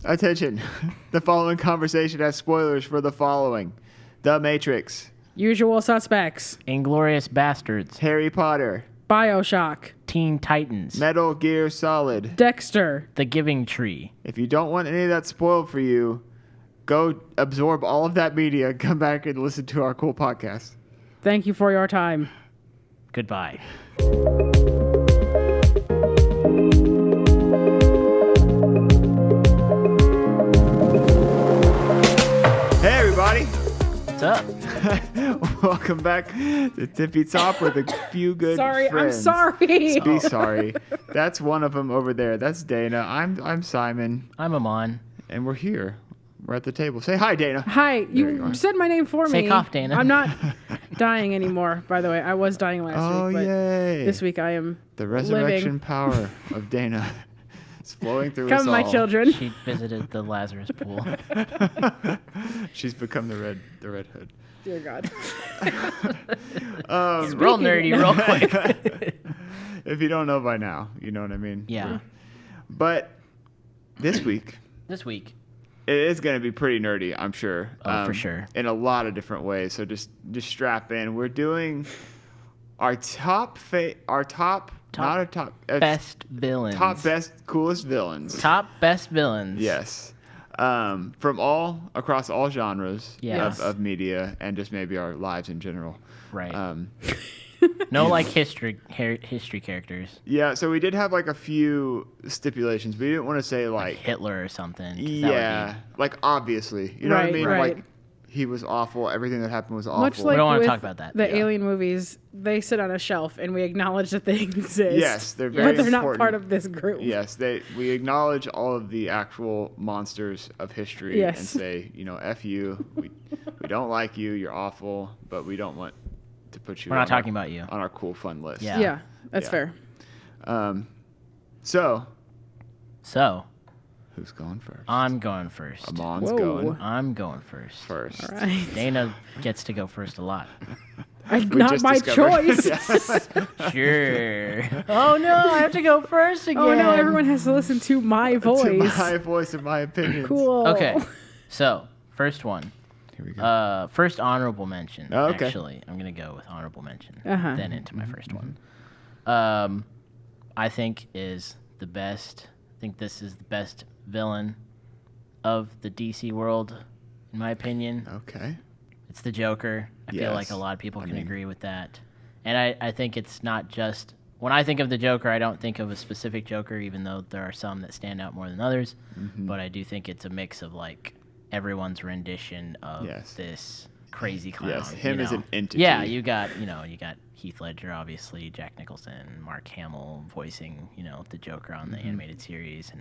Attention. The following conversation has spoilers for the following: The Matrix, Usual Suspects, Inglourious Bastards, Harry Potter, BioShock, Teen Titans, Metal Gear Solid, Dexter. The Giving Tree. If you don't want any of that spoiled for you, go absorb all of that media, come back and listen to our cool podcast. Thank you for your time. Goodbye. Hey everybody! What's up? Welcome back to Tippy Top with a few good Sorry, friends. I'm sorry. Be sorry. That's one of them over there. That's Dana. I'm Simon, I'm Amon. and we're here. We're at the table. Say hi, Dana. Hi, you you are. said my name for Say me. cough, Dana. I'm not dying anymore, by the way. I was dying last week, but yay! this week I am The resurrection living. power of Dana is flowing through us Come, all. my children. She visited the Lazarus pool. She's become the Red Hood. Dear God. It's real nerdy, real quick. If you don't know by now, you know what I mean. Yeah. But this week, This week. it is going to be pretty nerdy, I'm sure. Oh, for sure. In a lot of different ways. So just strap in. We're doing our top Best villains. top best coolest villains. Top best villains. Yes. From all across all genres Yes. of media and just maybe our lives in general. Right. No, like history characters. Yeah, so we did have like a few stipulations. We didn't want to say Like like Hitler or something. 'cause that would yeah, like obviously, you know what I Right, mean? right. Like he was awful. Everything that happened was awful. Much like don't wanna with talk about that. the Yeah. Alien movies, they sit on a shelf and we acknowledge that they exist. Yes, they're very But they're not important. part of this group. Yes, we acknowledge all of the actual monsters of history Yes. and say, F you. We don't like you. You're awful, but we don't want to put you We're not on our- talking about you. on our cool fun list. Yeah. Yeah, that's Yeah. fair. So, So, who's going first? I'm going first. Amon's Whoa. going I'm going first. first. All right. Dana gets to go first a lot. We Not just my discovered- choice. Sure. Oh no, I have to go first again. Oh no, everyone has to listen to my voice. To my voice and my opinions. Cool. Okay, so first one. Here we go. First honorable mention. Oh, okay. Actually, I'm gonna go with honorable mention. Uh-huh. Then into my first one. I think is the best. I think this is the best villain of the DC world, in my opinion. Okay. It's the Joker. I feel like Yes. a lot of people can mean- agree with that. And I think it's not just... When I think of the Joker, I don't think of a specific Joker, even though there are some that stand out more than others. Mm-hmm. But I do think it's a mix of, like, everyone's rendition of Yes. this crazy clown. Yes, him you as know? an entity. Yeah, you got Heath Ledger, obviously, Jack Nicholson, Mark Hamill voicing, the Joker on the animated series.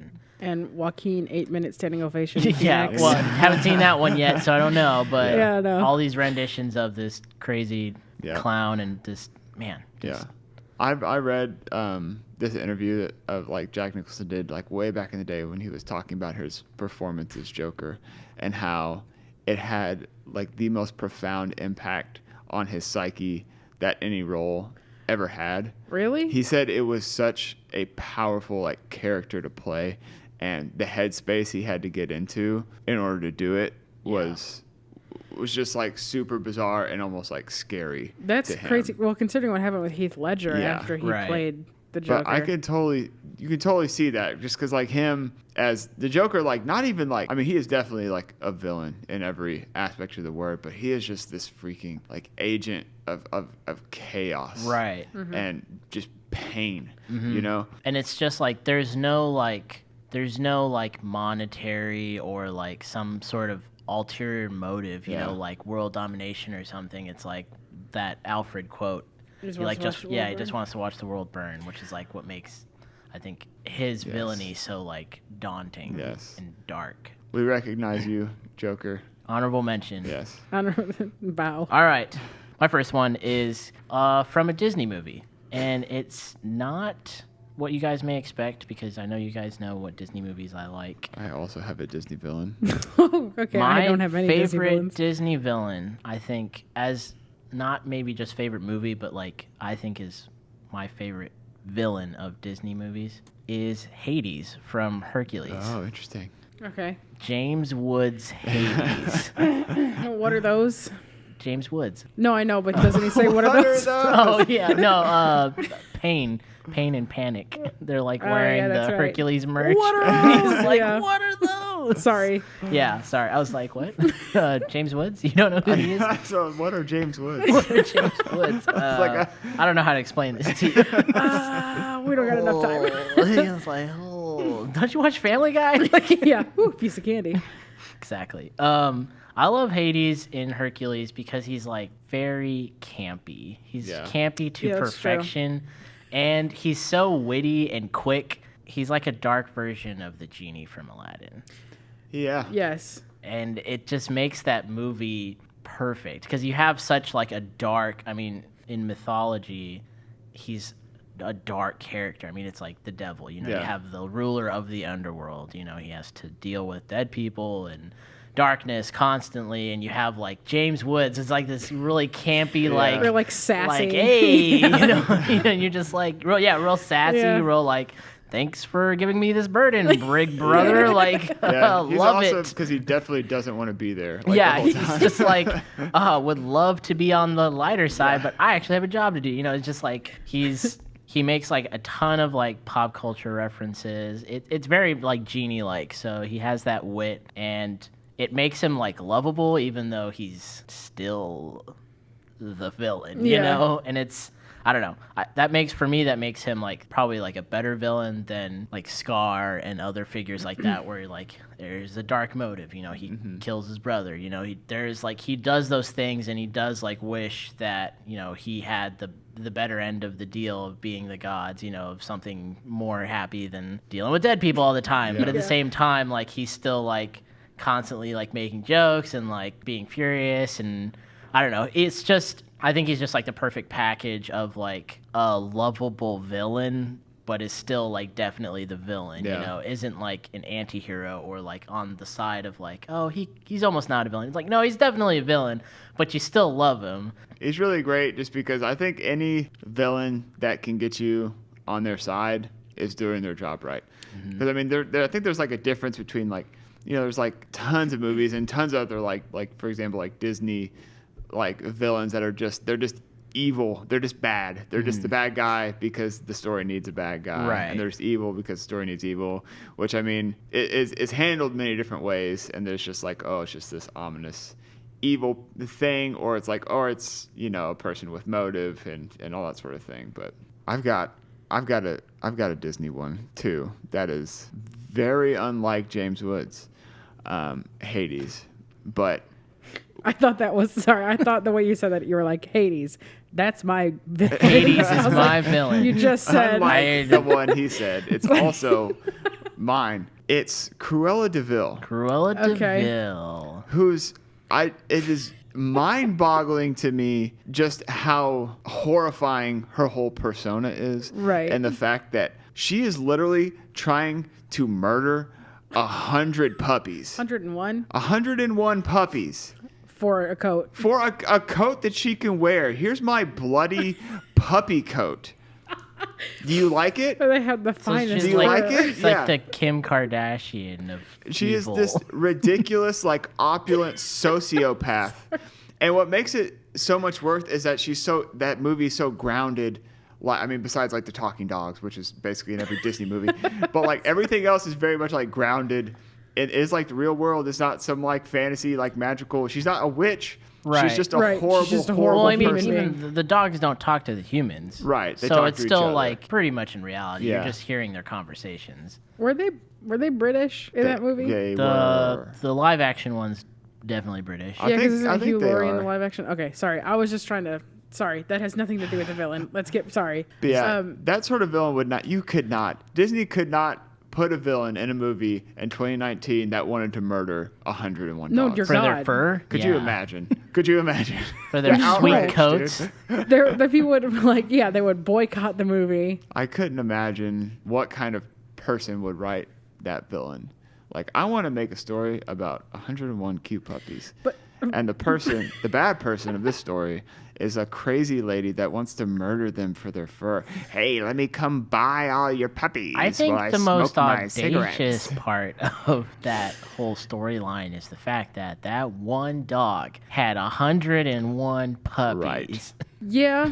And Joaquin, 8-minute standing ovation. Yeah, Phoenix. well, haven't seen that one yet, so I don't know. But Yeah, no. all these renditions of this crazy Yeah. clown and this man. Yeah. I read this interview that of like Jack Nicholson did like way back in the day when he was talking about his performance as Joker and how it had like the most profound impact on his psyche that any role ever had. Really? He said it was such a powerful like character to play, and the headspace he had to get into in order to do it was just like super bizarre and almost like scary. That's to him. crazy. Well, considering what happened with Heath Ledger Yeah. after he Right. played the Joker. But you can totally see that just because like him as the Joker, like not even like, I mean, he is definitely like a villain in every aspect of the word, but he is just this freaking like agent of chaos. Right. And just pain, Mm-hmm. And it's just like there's no monetary or like some sort of ulterior motive, Yeah. like world domination or something. It's like that Alfred quote. He just He wants like to watch just the world he just burn. wants to watch the world burn, which is like what makes I think his Yes. villainy so like daunting Yes. and dark. We recognize you, Joker. Honorable mention. Yes. I don't know. Bow. All right. My first one is from a Disney movie. And it's not what you guys may expect because I know you guys know what Disney movies I like. I also have a Disney villain. Okay, My I don't have any Disney favorite villains. Disney villain, I think, as not maybe just favorite movie, but like I think is my favorite villain of Disney movies is Hades from Hercules. Oh, interesting. Okay. James Woods Hades. What are those? James Woods. No, I know, but doesn't he say what are those? Oh yeah, no. Pain and Panic. They're like wearing yeah, the that's right. Hercules merch. What are And those? he's like, Yeah. what are those? Sorry. Yeah, sorry. I was like, what? James Woods? You don't know who he is? So what are James Woods? What are James Woods? I don't know how to explain this to you. We don't got enough time. He was like, oh, don't you watch Family Guy? Yeah. Ooh, piece of candy. Exactly. I love Hades in Hercules because he's like very campy. He's campy to Yeah, that's true. perfection, and he's so witty and quick. He's like a dark version of the genie from Aladdin, Yeah. Yes. and it just makes that movie perfect because you have such like a dark. I mean, in mythology, he's a dark character. I mean, it's like the devil. You know, you have the ruler of the underworld. You know, he has to deal with dead people and darkness constantly, and you have like James Woods. It's like this really campy, like They're like sassy. like hey, you know, and you're just like real sassy, Yeah. real like. Thanks for giving me this burden, big brother. Like, Yeah. He's love awesome it. because he definitely doesn't want to be there. Like, Yeah, the he's whole time. just like, would love to be on the lighter side, but I actually have a job to do. You know, it's just like he makes like a ton of like pop culture references. It's very like genie-like, so he has that wit, and it makes him like lovable, even though he's still the villain. You Yeah. know, and it's. I don't know. That makes him like probably like a better villain than like Scar and other figures like that, where like there's a dark motive. You know, he kills his brother. You know, he does those things, and he does like wish that he had the better end of the deal of being the gods. You know, of something more happy than dealing with dead people all the time. But at the same time, like he's still like constantly like making jokes and like being furious, and I don't know. It's just. I think he's just like the perfect package of like a lovable villain, but is still like definitely the villain. Yeah. You know, isn't like an anti-hero or like on the side of like, oh, he's almost not a villain. It's like, no, he's definitely a villain, but you still love him. He's really great just because I think any villain that can get you on their side is doing their job right. Because I mean, I think there's like a difference between like, there's like tons of movies and tons of other like for example like Disney like villains that are they're just evil. They're just bad. They're just the bad guy because the story needs a bad guy. Right. And they're just evil because the story needs evil, which I mean is handled many different ways. And there's just like, oh, it's just this ominous evil thing, or it's like, or it's a person with motive and all that sort of thing. But I've got a Disney one too that is very unlike James Woods, Hades, but. I thought the way you said that, you were like, Hades. That's my villain. Hades I is was my like, villain. You just said. Unlike the one he said, it's also mine. It's Cruella de Vil, Cruella de Okay. Vil. it is mind-boggling to me just how horrifying her whole persona is. Right. And the fact that she is literally trying to murder 100 puppies. 101 101 puppies. for a coat. For a coat that she can wear. Here's my bloody puppy coat. Do you like it? They had the So it's finest. just Do you like it? It's Yeah. like the Kim Kardashian of She is evil. this ridiculous, like opulent sociopath. And what makes it so much worse is that that movie is so grounded. Like, I mean, besides like the talking dogs, which is basically in every Disney movie, but like everything else is very much like grounded. It is like the real world. It's not some like fantasy, like magical. She's not a witch. Right. She's just a Right. horrible, She's just a horrible Well, I mean, person. even the dogs don't talk to the humans. Right, they So talk it's to each still other. like pretty much in reality. Yeah. You're just hearing their conversations. Were they British in that movie? They The were. the live action one's definitely British. I Yeah, because think- isn't I it think Hugh they Laurie in the are. live action? Okay, sorry. I was just trying to. Sorry, that has nothing to do with the villain. Let's get. Sorry. But yeah, Um, that sort of villain Disney could not put a villain in a movie in 2019 that wanted to murder 101 No, dogs. dear For their God. fur? Could you Yeah. imagine? Could you imagine? For their They're sweet outraged, coats. dude. the people would they would boycott the movie. I couldn't imagine what kind of person would write that villain. Like, I want to make a story about 101 cute puppies. But And the bad person of this story is a crazy lady that wants to murder them for their fur. Hey, let me come buy all your puppies. I think while the smoke most my audacious cigarettes. part of that whole storyline is the fact that that one dog had 101 puppies. Right. Yeah.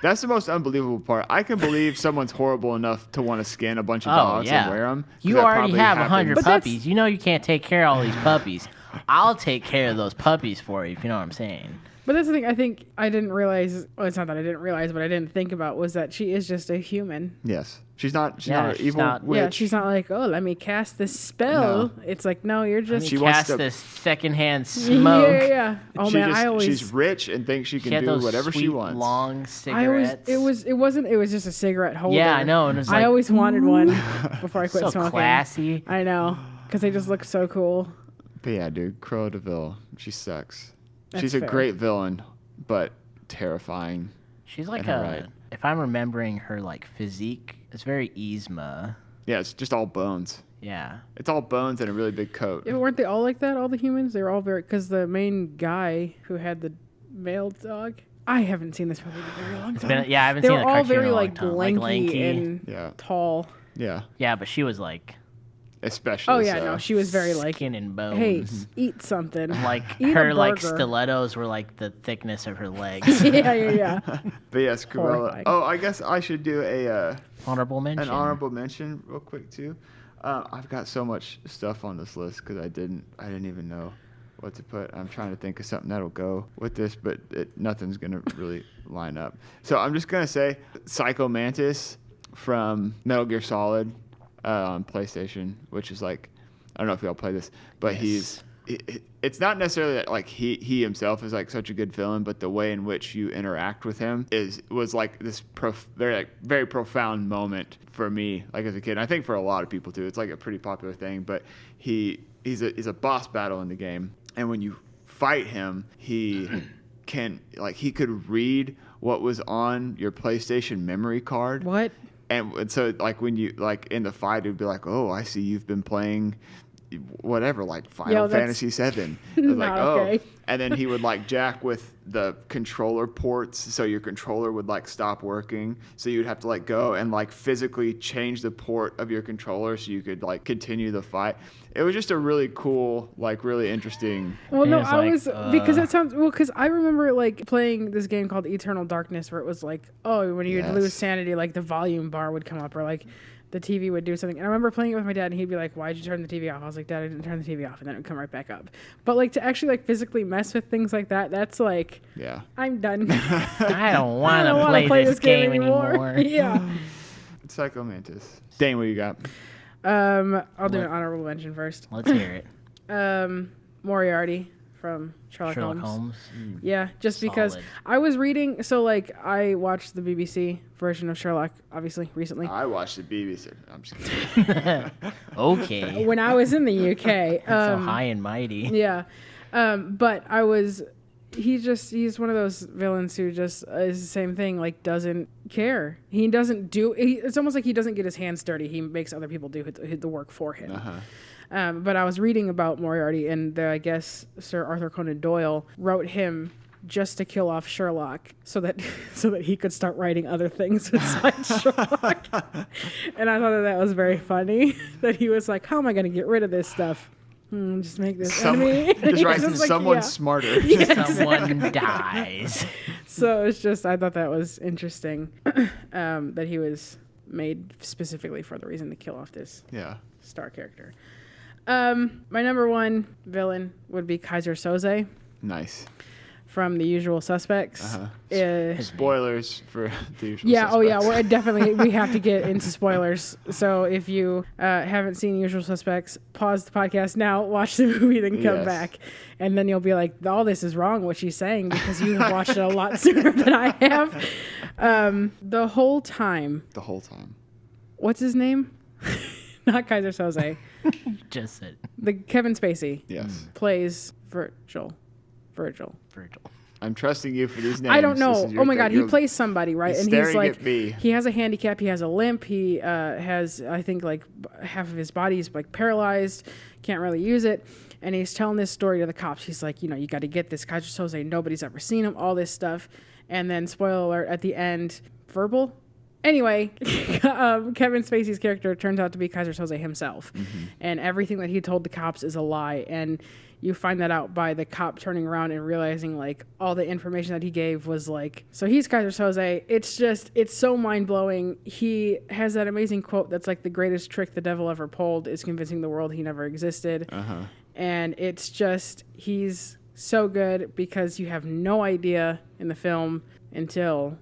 That's the most unbelievable part. I can believe someone's horrible enough to want to skin a bunch of Oh, dogs yeah. and wear them. You already have 100 But that's- puppies. You know you can't take care of all these puppies. I'll take care of those puppies for you, if you know what I'm saying. But that's the thing I think I didn't realize. Well, it's not that I didn't realize, but I didn't think about was that she is just a human. Yes. She's not Yeah, an she's evil not- witch. Yeah, she's not like, oh, let me cast this spell. No. It's like, no, you're just. She She wants cast to- this secondhand smoke. Yeah. Oh She man, just- I always. she's rich and thinks she She can had do those whatever sweet, she wants. long I always. cigarettes. It wasn't. It was just a cigarette holder. Yeah, I know. And it's I like, always wanted one before I quit so smoking. classy. I know, because they just look so cool. But yeah, dude, Cruella de Vil, she sucks. That's She's a fair. great villain, but terrifying. She's like And her right. if I'm remembering her like physique, it's very Yzma. Yeah, it's just all bones. Yeah. It's all bones and a really big coat. Yeah, weren't they all like that? All the humans? They were all very. Because the main guy who had the male dog. I haven't seen this movie in a very long time. I haven't They seen were a all cartoon very in a long like time. lanky, Like lanky. and Yeah. tall. Yeah, Yeah, but she was like especially. Oh yeah, so. no, she was very like, skin and bones. hey, eat something. Like Eat a her like burger. stilettos were like the thickness of her legs. yeah. But yes, Cruella. Horrifying. Oh, I guess I should do Honorable mention. an honorable mention real quick too. I've got so much stuff on this list because I didn't even know what to put. I'm trying to think of something that'll go with this, but nothing's gonna really line up. So I'm just gonna say Psycho Mantis from Metal Gear Solid on PlayStation, which is like, I don't know if y'all play this, but Yes. it's not necessarily that like he himself is like such a good villain, but the way in which you interact with him was like this very profound moment for me, like as a kid. And I think for a lot of people too. It's like a pretty popular thing, but he's a boss battle in the game, and when you fight him, he could read what was on your PlayStation memory card. What? And so, like, when you, like, in the fight, it would be like, oh, I see you've been playing whatever, like, Final that's Fantasy VII. It was like, not oh. okay. And then he would, like, jack with the controller ports, so your controller would, like, stop working. So you'd have to, like, go and, like, physically change the port of your controller so you could, like, continue the fight. It was just a really cool, like, really interesting. Well, no, it's I like, was because that sounds because I remember like playing this game called Eternal Darkness where it was like, oh, when you'd Yes. lose sanity, like the volume bar would come up or like the TV would do something. And I remember playing it with my dad, and he'd be like, "Why'd you turn the TV off?" I was like, "Dad, I didn't turn the TV off," and then it would come right back up. But like to actually like physically mess with things like that, that's like, Yeah. I'm done. I don't I want don't to wanna play this game anymore. yeah. Psycho Mantis. Dane, what you got? I'll do an honorable mention first. Let's hear it. Moriarty from Sherlock Sherlock Holmes. Holmes. Yeah, just because Solid. I was reading. So, like, I watched the BBC version of Sherlock, obviously, recently. I watched the BBC. I'm just kidding. Okay. When I was in the UK. So high and mighty. Yeah. But I was. He's one of those villains who just is the same thing, like, doesn't care. He doesn't do. It's almost like he doesn't get his hands dirty. He makes other people do the work for him. Uh-huh. But I was reading about Moriarty, and I guess Sir Arthur Conan Doyle wrote him just to kill off Sherlock, so that he could start writing other things besides Sherlock. And I thought that was very funny. That he was like, "How am I going to get rid of this stuff? Just make this enemy." Just write Just like, someone yeah. smarter. Yeah. Someone dies. So it's just I thought that was interesting that he was made specifically for the reason to kill off this Yeah. star character. My number one villain would be Kaiser Soze Nice. from The Usual Suspects. Spoilers for the usual Yeah, oh yeah, suspects. we have to get into spoilers. So if you haven't seen Usual Suspects, pause the podcast now, watch the movie, then come Yes. back. And then you'll be like, all this is wrong, what she's saying, because you have watched it a lot sooner than I have. The whole time, The whole time. what's his name? Not Kaiser Soze. Just said The Kevin Spacey Yes. plays Virgil. Virgil. I'm trusting you for these names. I don't This know. is your Oh my thing. God, he You're plays somebody, right? And he's staring like, at me. he has a handicap, he has a limp, he has, I think, like half of his body is like paralyzed, can't really use it. And he's telling this story to the cops. He's like, you got to get this Kaiser Soze. Nobody's ever seen him. All this stuff. And then, spoiler alert, at the end, verbal. Anyway, Kevin Spacey's character turns out to be Kaiser Soze himself, and everything that he told the cops is a lie. And you find that out by the cop turning around and realizing like all the information that he gave was like, so he's Kaiser Soze. It's so mind blowing. He has that amazing quote that's like, the greatest trick the devil ever pulled is convincing the world he never existed. And it's just, he's so good because you have no idea in the film until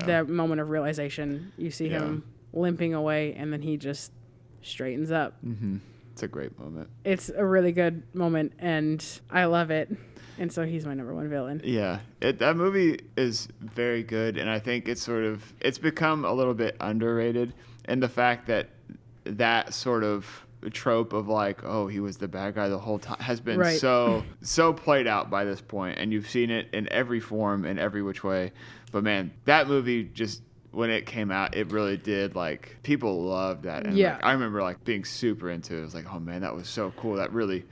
that moment of realization. You see him limping away, and then he just straightens up. It's a great moment. It's a really good moment, and I love it. And so he's my number one villain. Yeah, that movie is very good, and I think it's become a little bit underrated. And the fact that sort of trope of like, oh, he was the bad guy the whole time has been so played out by this point, and you've seen it in every form, in every which way. But man, that movie just, when it came out, it really did, like, people loved that. And like, I remember like being super into it. It was like, oh man, that was so cool. That really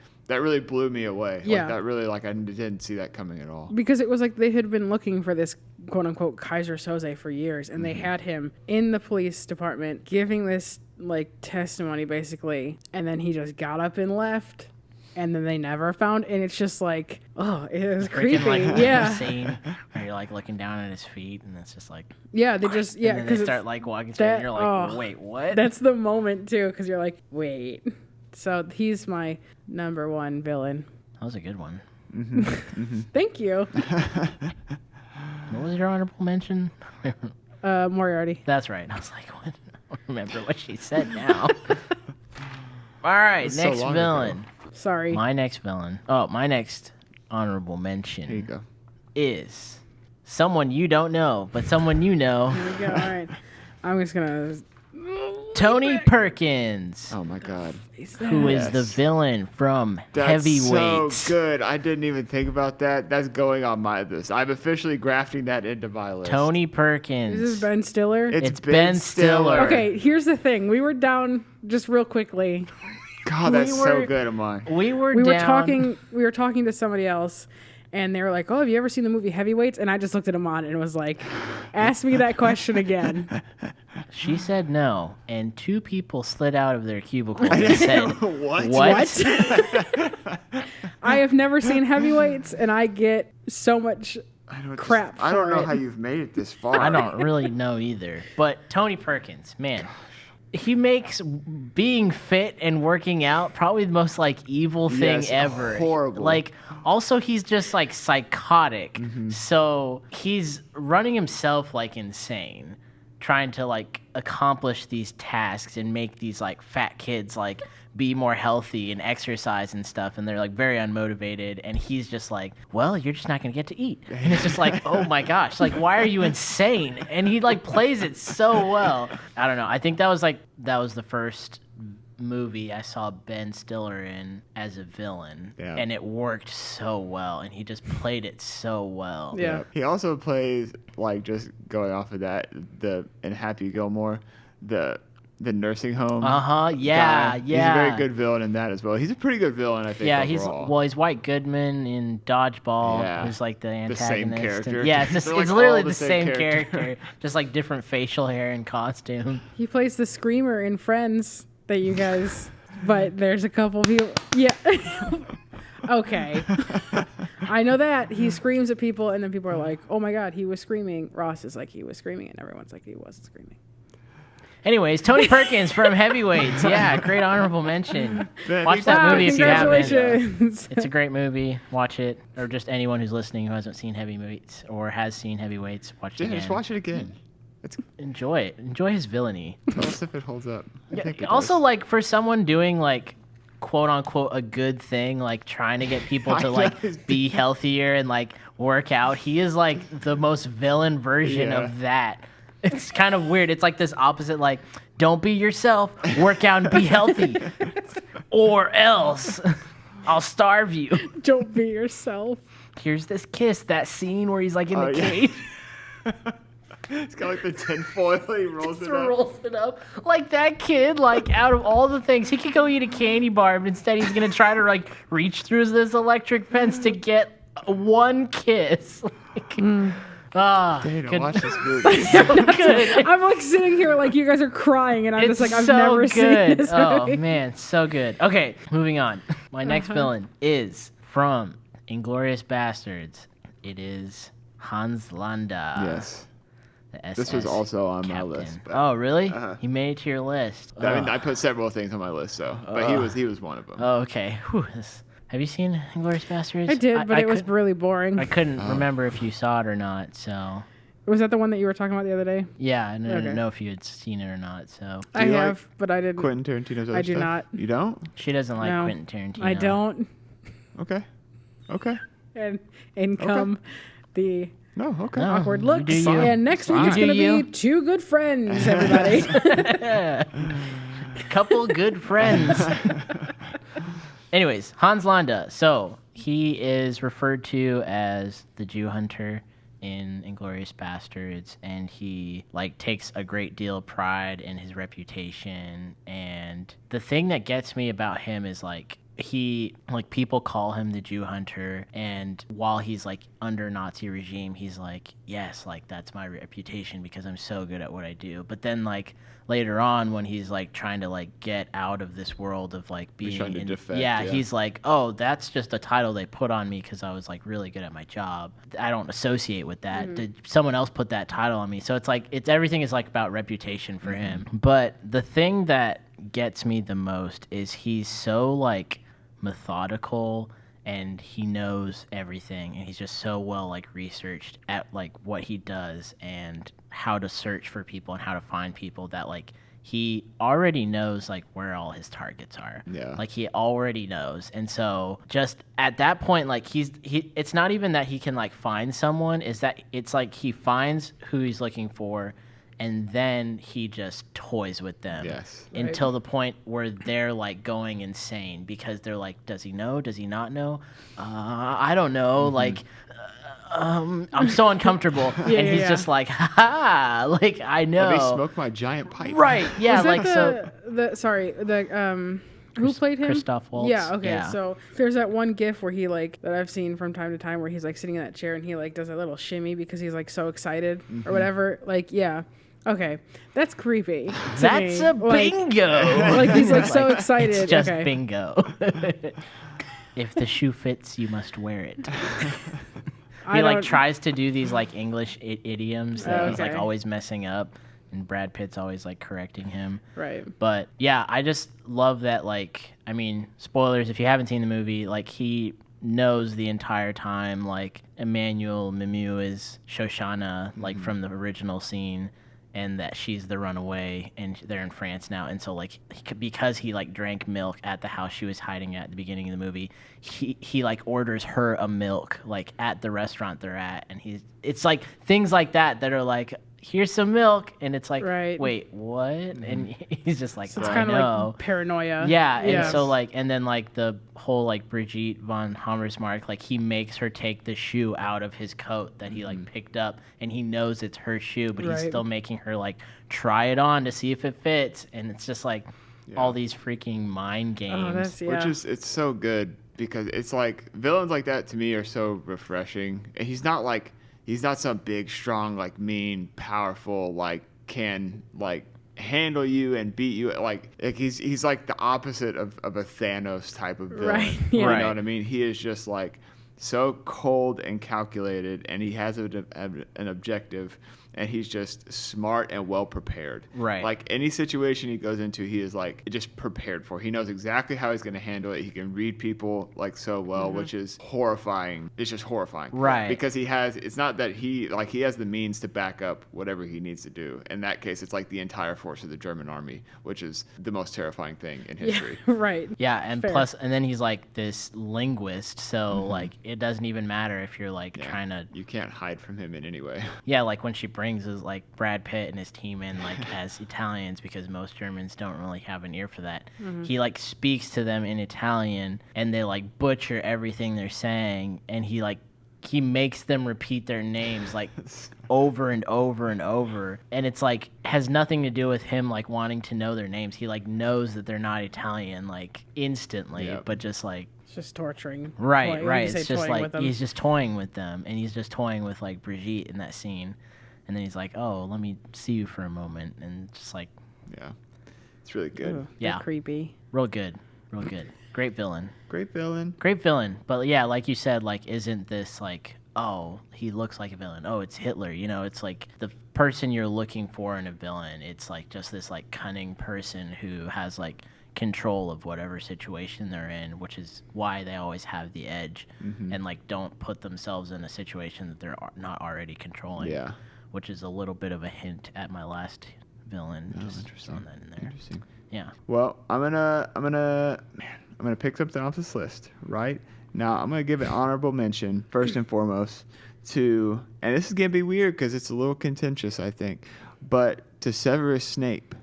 blew me away. Yeah. Like, that really, like, I didn't see that coming at all. Because it was like they had been looking for this quote unquote Kaiser Soze for years, and they had him in the police department giving this like testimony basically, and then he just got up and left, and then they never found, and it's just like, oh, it was creepy. Like, yeah. Scene where you're like looking down at his feet, and it's just like, yeah, they just, yeah, because they start like walking straight, and you're like, wait, what? That's the moment too, because you're like, wait. So he's my number one villain. That was a good one. Thank you. What was your honorable mention? Moriarty. That's right. I was like, what? I don't remember what she said now. All right, next villain. Sorry. My next villain. Oh, my next honorable mention. Here you go. Is someone you don't know, but someone you know. Here we go. All right. I'm just gonna. Tony Perkins. Oh my God. Who is the villain from Heavyweights. So good. I didn't even think about that. That's going on my list. I'm officially grafting that into my list. Tony Perkins. Is this Ben Stiller? It's Ben Stiller. Okay, here's the thing. We were down just real quickly. God, that's so good, Amon. We were talking to somebody else, and they were like, "Oh, have you ever seen the movie Heavyweights?" And I just looked at Amon and was like, "Ask me that question again." She said no, and two people slid out of their cubicles and said, What? I have never seen Heavyweights, and I get so much crap. I don't know how you've made it this far. I don't really know either. But Tony Perkins, man, he makes being fit and working out probably the most like evil thing ever. Horrible. Like, also he's just like psychotic. So he's running himself like insane, trying to like accomplish these tasks and make these like fat kids like be more healthy and exercise and stuff, and they're like very unmotivated, and he's just like, well, you're just not gonna get to eat. And it's just like, oh my gosh, like, why are you insane? And he like plays it so well. I don't know, I think that was the first movie I saw Ben Stiller in as a villain, and it worked so well, and he just played it so well. Yeah. He also plays, like, just going off of that, in Happy Gilmore, the nursing home. Yeah. He's a very good villain in that as well. He's a pretty good villain, I think. Yeah, overall. he's White Goodman in Dodgeball, who's like the antagonist. The same character. It's literally the same character, just like different facial hair and costume. He plays the screamer in Friends that you guys, but there's a couple people. Yeah. Okay. I know that he screams at people, and then people are like, "Oh my God, he was screaming." Ross is like, "He was screaming," and everyone's like, "He wasn't screaming." Anyways, Tony Perkins from Heavyweights. Yeah, great honorable mention. Watch that movie if you haven't. It's a great movie. Watch it. Or just anyone who's listening who hasn't seen Heavyweights or has seen Heavyweights, watch it again. Just watch it again. Enjoy it. Enjoy his villainy. Tell us if it holds up. Also, like, for someone doing, like, quote unquote a good thing, like trying to get people to like be healthier and like work out, he is like the most villain version of that. It's kind of weird. It's like this opposite, like, don't be yourself, work out and be healthy, or else I'll starve you. Don't be yourself. here's this kiss, that scene where he's like in the yeah. cage. It's got like the tinfoil. He rolls Just it up. rolls it up. Like that kid, like out of all the things, he could go eat a candy bar, but instead he's gonna try to like reach through this electric fence to get one kiss. Like, Dana, watch this movie. so good. I'm like sitting here like you guys are crying, and I'm just like, I've never seen this Oh movie. man, so good. Okay, moving on. My next villain is from Inglourious Bastards. It is Hans Landa. Yes. The This was SS also on my captain. list. But, Oh really? Uh-huh. He made it to your list. I mean, Oh. I put several things on my list, so but he was one of them. Oh, okay. Whew, have you seen Inglourious Bastards? I did, but it was couldn't- really boring. I couldn't remember if you saw it or not. So Was that the one that you were talking about the other day? yeah, I didn't Okay. know if you had seen it or not. So I you like have, but I didn't. Quentin Tarantino's other I do stuff? not. You don't? she doesn't like No, Quentin Tarantino. I don't. Okay. Okay. And in come the No, okay. No. awkward you looks. do you. And next week it's Fine. going to You do be Two Good Friends, everybody. Couple good friends. Anyways, Hans Landa. So he is referred to as the Jew Hunter in Inglourious Bastards, and he like takes a great deal of pride in his reputation. And the thing that gets me about him is like people call him the Jew Hunter, and while he's like under Nazi regime, he's like, yes, like that's my reputation because I'm so good at what I do. But then like later on when he's like trying to like get out of this world of like being trying to in, defect, yeah, yeah. he's like, oh, that's just a title they put on me because I was like really good at my job. I don't associate with that. Did someone else put that title on me? So it's like everything is like about reputation for him. But the thing that gets me the most is he's so like methodical, and he knows everything, and he's just so well like researched at like what he does and how to search for people and how to find people that like he already knows like where all his targets are. Yeah. Like he already knows. And so just at that point, like it's not even that he can like find someone, is that it's like he finds who he's looking for, and then he just toys with them Yes. until the point where they're like going insane because they're like, does he know? Does he not know? I don't know. Like, I'm so uncomfortable. And he's just like, ha, like, I know. Let me smoke my giant pipe. Right. Yeah. Was that Like, so. Who played him? Christoph Waltz. Yeah, okay. Yeah. So there's that one gif where he like that I've seen from time to time where he's like sitting in that chair and he like does a little shimmy because he's like so excited or whatever. Like, yeah. Okay. That's creepy. to That's me. a Like, bingo. like he's like so excited. It's just okay. bingo. If the shoe fits, you must wear it. I He like don't- tries to do these like English idioms that he's like Okay. always messing up, and Brad Pitt's always like correcting him. Right. But yeah, I just love that. Like, I mean, spoilers if you haven't seen the movie. Like, he knows the entire time. Like, Emmanuel Mimu is Shoshana, like from the original scene, and that she's the runaway, and they're in France now. And so like because he like drank milk at the house she was hiding at the beginning of the movie, he like orders her a milk like at the restaurant they're at, and it's like things like that are like, here's some milk, and it's like, Right. wait, what? And he's just like, So it's I kind of know. like paranoia. Yeah, and so like, and then like the whole like Brigitte von Hammersmark, like he makes her take the shoe out of his coat that he like picked up, and he knows it's her shoe, but he's Right. still making her like try it on to see if it fits, and it's just like all these freaking mind games. Oh, that's yeah. Which is, it's so good because it's like villains like that to me are so refreshing. And he's not some big, strong, like mean, powerful, like can like handle you and beat you. Like he's like the opposite of a Thanos type of villain. Right, You yeah. know what I mean? He is just like so cold and calculated, and he has an objective, and he's just smart and well prepared. Right. Like any situation he goes into, he is like just prepared for. He knows exactly how he's going to handle it. He can read people like so well, which is horrifying. It's just horrifying. Right. Because it's not that he has the means to back up whatever he needs to do. In that case, it's like the entire force of the German army, which is the most terrifying thing in history. right. Yeah, and Fair. plus, and then he's like this linguist, so like it doesn't even matter if you're like Yeah. trying to. You can't hide from him in any way. Yeah, like when she brings his like Brad Pitt and his team in like as Italians, because most Germans don't really have an ear for that. He like speaks to them in Italian, and they like butcher everything they're saying, and he like he makes them repeat their names like over and over and over, and it's like has nothing to do with him like wanting to know their names. He like knows that they're not Italian like instantly, Yep. but just like It's just torturing. right, Toy- right. you say It's just toying like with them. he's just toying with them, and he's just toying with like Brigitte in that scene, and then he's like, "Oh, let me see you for a moment," and just like, Yeah, it's really good. Ugh, yeah. they're creepy. real good, great villain. Great villain. Great villain, but yeah, like you said, like isn't this like, oh, he looks like a villain, oh, it's Hitler, you know? It's like the person you're looking for in a villain, it's like just this like cunning person who has like control of whatever situation they're in, which is why they always have the edge and like don't put themselves in a situation that they're not already controlling. Yeah. Which is a little bit of a hint at my last villain. Oh, Just interesting. throwing that in there. Interesting. Yeah. Well, I'm gonna pick something off this list, right? Now I'm gonna give an honorable mention first and foremost to, and this is gonna be weird because it's a little contentious, I think, but to Severus Snape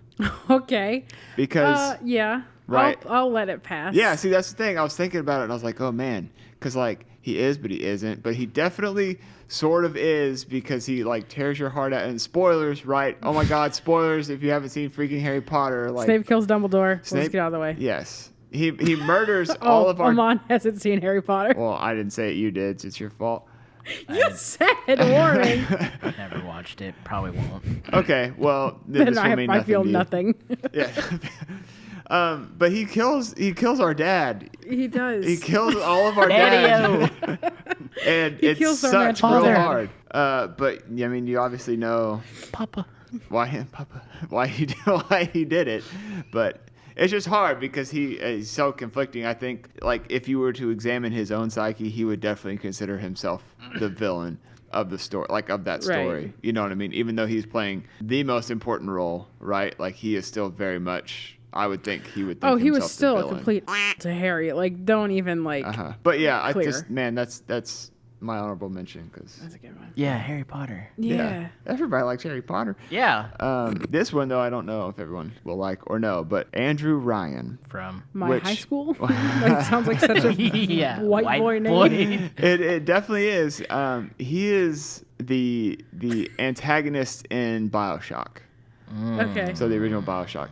Okay. because Yeah. Right. I'll let it pass. yeah, see that's the thing. I was thinking about it and I was like, oh man, because like he is, but he isn't, but he definitely sort of is because he like tears your heart out. And spoilers, right? Oh my God, spoilers! If you haven't seen freaking Harry Potter, like Snape kills Dumbledore. Let's Snape- get out of the way. yes, he murders all of our. Amon hasn't seen Harry Potter. Well, I didn't say it. You did. So it's your fault. You said warning. Never watched it. Probably won't. Okay. Well, then Then this will mean I nothing feel to you. nothing. Yeah. But he kills our dad. He does. He kills all of our dads. And He it kills our sucks magical real dad. hard. But I mean, you obviously know Papa. why he did it. But it's just hard because he's so conflicting. I think like if you were to examine his own psyche, he would definitely consider himself the villain of the story, like of that story. Right. You know what I mean? Even though he's playing the most important role, right? Like he is still very much. I would think he would. Think Oh, he was himself the still a villain. complete to Harry. Like, don't even like. Uh-huh. But yeah, I Clear. just man, that's my honorable mention because That's a good one. Yeah, Harry Potter. Yeah. everybody likes Harry Potter. Yeah. This one though, I don't know if everyone will like or know, but Andrew Ryan. From. My Which- high school. Like, sounds like such a Yeah. white boy name. It definitely is. He is the antagonist in BioShock. Okay. So the original BioShock.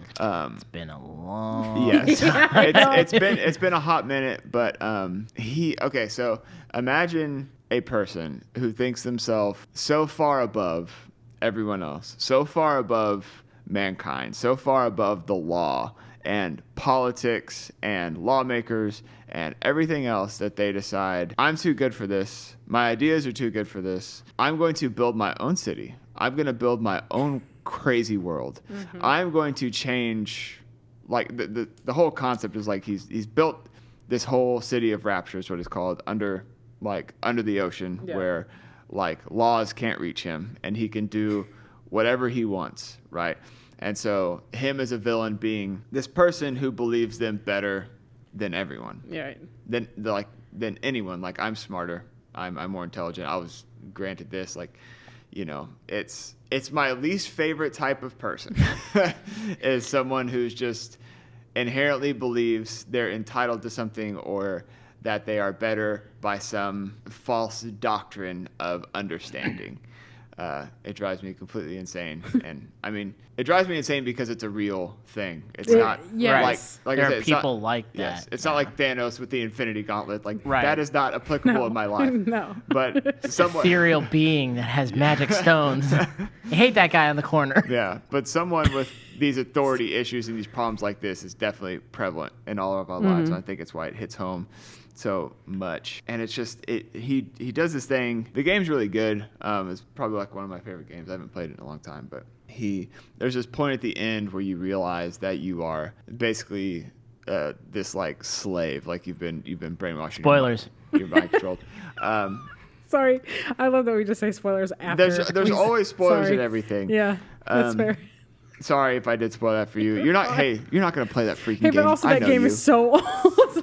It's been a long. Yes, Yeah. it's been a hot minute, but okay. So imagine a person who thinks themselves so far above everyone else, so far above mankind, so far above the law and politics and lawmakers and everything else that they decide, I'm too good for this. My ideas are too good for this. I'm going to build my own city. I'm going to build my own crazy world. I'm going to change, like the whole concept is like he's built this whole city of rapture is what it's called under the ocean Yeah. where like laws can't reach him and he can do whatever he wants, right? And so him as a villain being this person who believes them better than everyone, Yeah. Right. than anyone. Like I'm smarter, I'm more intelligent. I was granted this, like, you know, it's my least favorite type of person is someone who's just inherently believes they're entitled to something or that they are better by some false doctrine of understanding. It drives me completely insane. And I mean, it drives me insane because it's a real thing. It's not yes. like There I said, are it's not- people like that. Yes, it's not like Thanos with the Infinity Gauntlet. Like Right. that is not applicable in my life. No. But someone, Ethereal being that has magic stones. I hate that guy on the corner. yeah, but someone with these authority issues and these problems like this is definitely prevalent in all of our lives. And I think it's why it hits home so much. And it's just he does this thing. The game's really good. It's probably like one of my favorite games. I haven't played it in a long time, but there's this point at the end where you realize that you are basically this like slave, like you've been brainwashed. Spoilers. You're mind controlled. Sorry. I love that we just say spoilers after. There's always spoilers Sorry. in everything. Yeah. That's fair. Sorry if I did spoil that for you. You're not gonna play that freaking Hey, game. but also I that know game you. is so old.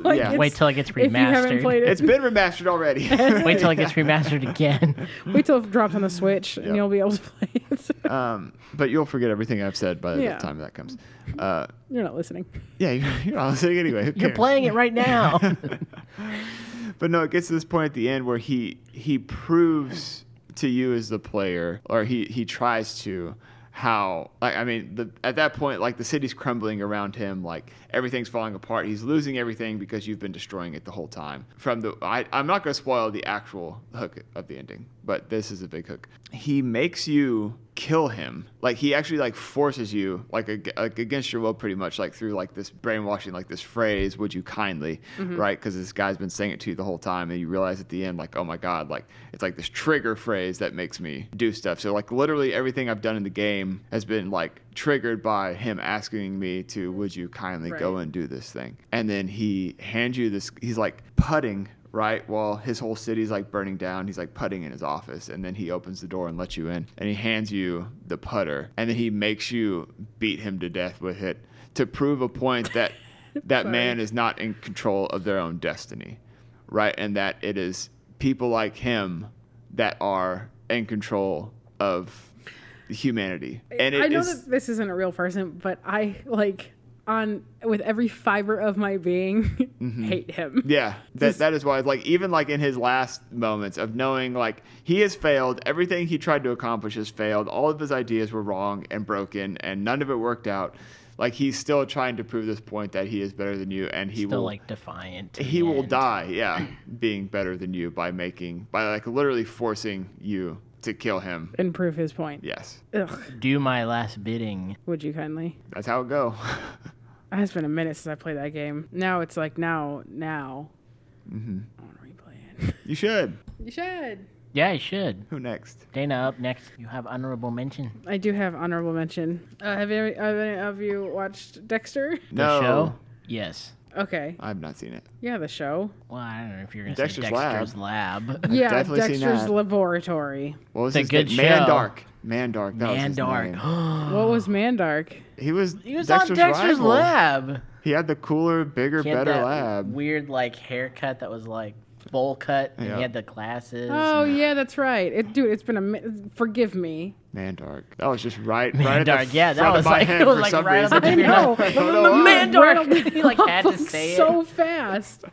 Like, Yeah. it's- Wait till it gets If you haven't remastered. played it, It's been remastered already. Wait till it gets remastered again. wait till it drops on the Switch Yep. and you'll be able to play it. But you'll forget everything I've said by Yeah. the time that comes. You're not listening. Yeah, you're not listening anyway. Who You're cares? playing it right now. But no, it gets to this point at the end where he proves to you as the player, or he tries to, how, like, I mean, at that point, like, the city's crumbling around him, like, everything's falling apart. He's losing everything because you've been destroying it the whole time. I'm not going to spoil the actual hook of the ending, but this is a big hook. He makes you kill him. Like, he actually, like, forces you, like against your will, pretty much, like, through, like, this brainwashing, like, this phrase, "Would you kindly," right? Because this guy's been saying it to you the whole time, and you realize at the end, like, oh my God, like, it's like this trigger phrase that makes me do stuff. So, like, literally everything I've done in the game has been, like, triggered by him asking me to, "Would you kindly go and do this thing?" And then he hands you this, he's like putting, right? While his whole city's like burning down, he's like putting in his office, and then he opens the door and lets you in, and he hands you the putter, and then he makes you beat him to death with it to prove a point that man is not in control of their own destiny, right? And that it is people like him that are in control of humanity. And I know that this isn't a real person, but I with every fiber of my being hate him. Yeah, that is why, like, even like in his last moments of knowing, like, he has failed, everything he tried to accomplish has failed, all of his ideas were wrong and broken, and none of it worked out. Like, he's still trying to prove this point that he is better than you, and he still will, like, defiant. He will die, being better than you by like literally forcing you to kill him and prove his point. Yes. Ugh. Do my last bidding. Would you kindly? That's how it go. It's been a minute since I played that game. Now it's like now. Mm-hmm. I want to replay it. You should. You should. Yeah, you should. Who next? Dana, up next. You have honorable mention. I do have honorable mention. Have any of you watched Dexter? No. The show? Yes. Okay. I've not seen it. Yeah, the show. Well, I don't know if you're going to say Dexter's Dexter's Lab. Yeah, definitely seen Dexter's that. Laboratory. What was It's a his good name? show. Mandark. Mandark. That was his Mandark. name. What was Mandark? He was on Dexter's rival. Lab. He had the cooler, bigger, He had better that lab. weird, like, haircut that was, like, bowl cut, and Yeah. he had the glasses. Oh yeah, that's right. It's been forgive me. Mandark. That was just right at Mandark, the yeah, that front was of my like, head it was for like some right reason. on the tip of your I know. nose. I don't know why. Mandark. He, like, had to say so it. fast.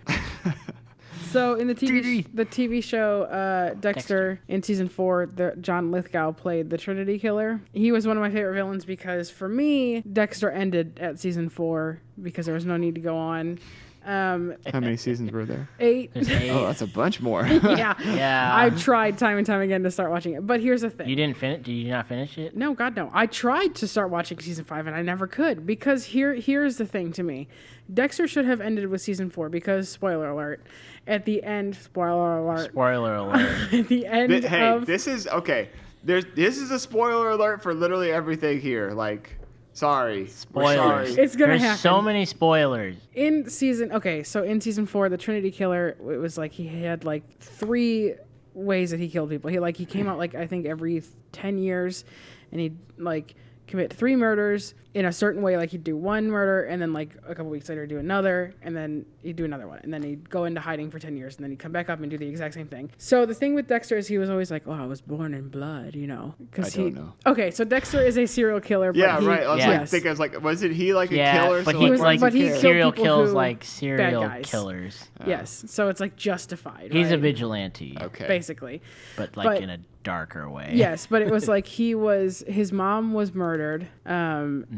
So in the TV show Dexter in season 4, John Lithgow played the Trinity Killer. He was one of my favorite villains because for me, Dexter ended at season 4 because there was no need to go on. How many seasons were there? 8. There's 8. Oh, that's a bunch more. Yeah. Yeah. I've tried time and time again to start watching it. But here's the thing. You didn't finish? Did you not finish it? No, God, no. I tried to start watching season 5 and I never could because here's the thing to me. Dexter should have ended with season 4 because, spoiler alert, at the end, spoiler alert. Spoiler alert. At the end This is, okay. This is a spoiler alert for literally everything here. Like, sorry. We're Spoilers. sorry. It's gonna There's happen. so many spoilers. in season 4, the Trinity Killer, it was like he had like 3 ways that he killed people. He came out like I think every 10 years, and he'd like commit 3 murders in a certain way. Like he'd do one murder, and then like a couple weeks later do another, and then he'd do another one, and then he'd go into hiding for 10 years, and then he'd come back up and do the exact same thing. So the thing with Dexter is he was always like, "Oh, I was born in blood," you know, because I don't know. Okay, so Dexter is a serial killer. But Yeah, he, right. I was Yes. like thinking, I was like, wasn't he like a Yeah, killer? but So he was- why like does but he care? serial people kills who- like bad serial guys. killers. Yes, so it's like justified. He's a right? vigilante, Okay. basically. but but- in a darker way. Yes, but it was like his mom was murdered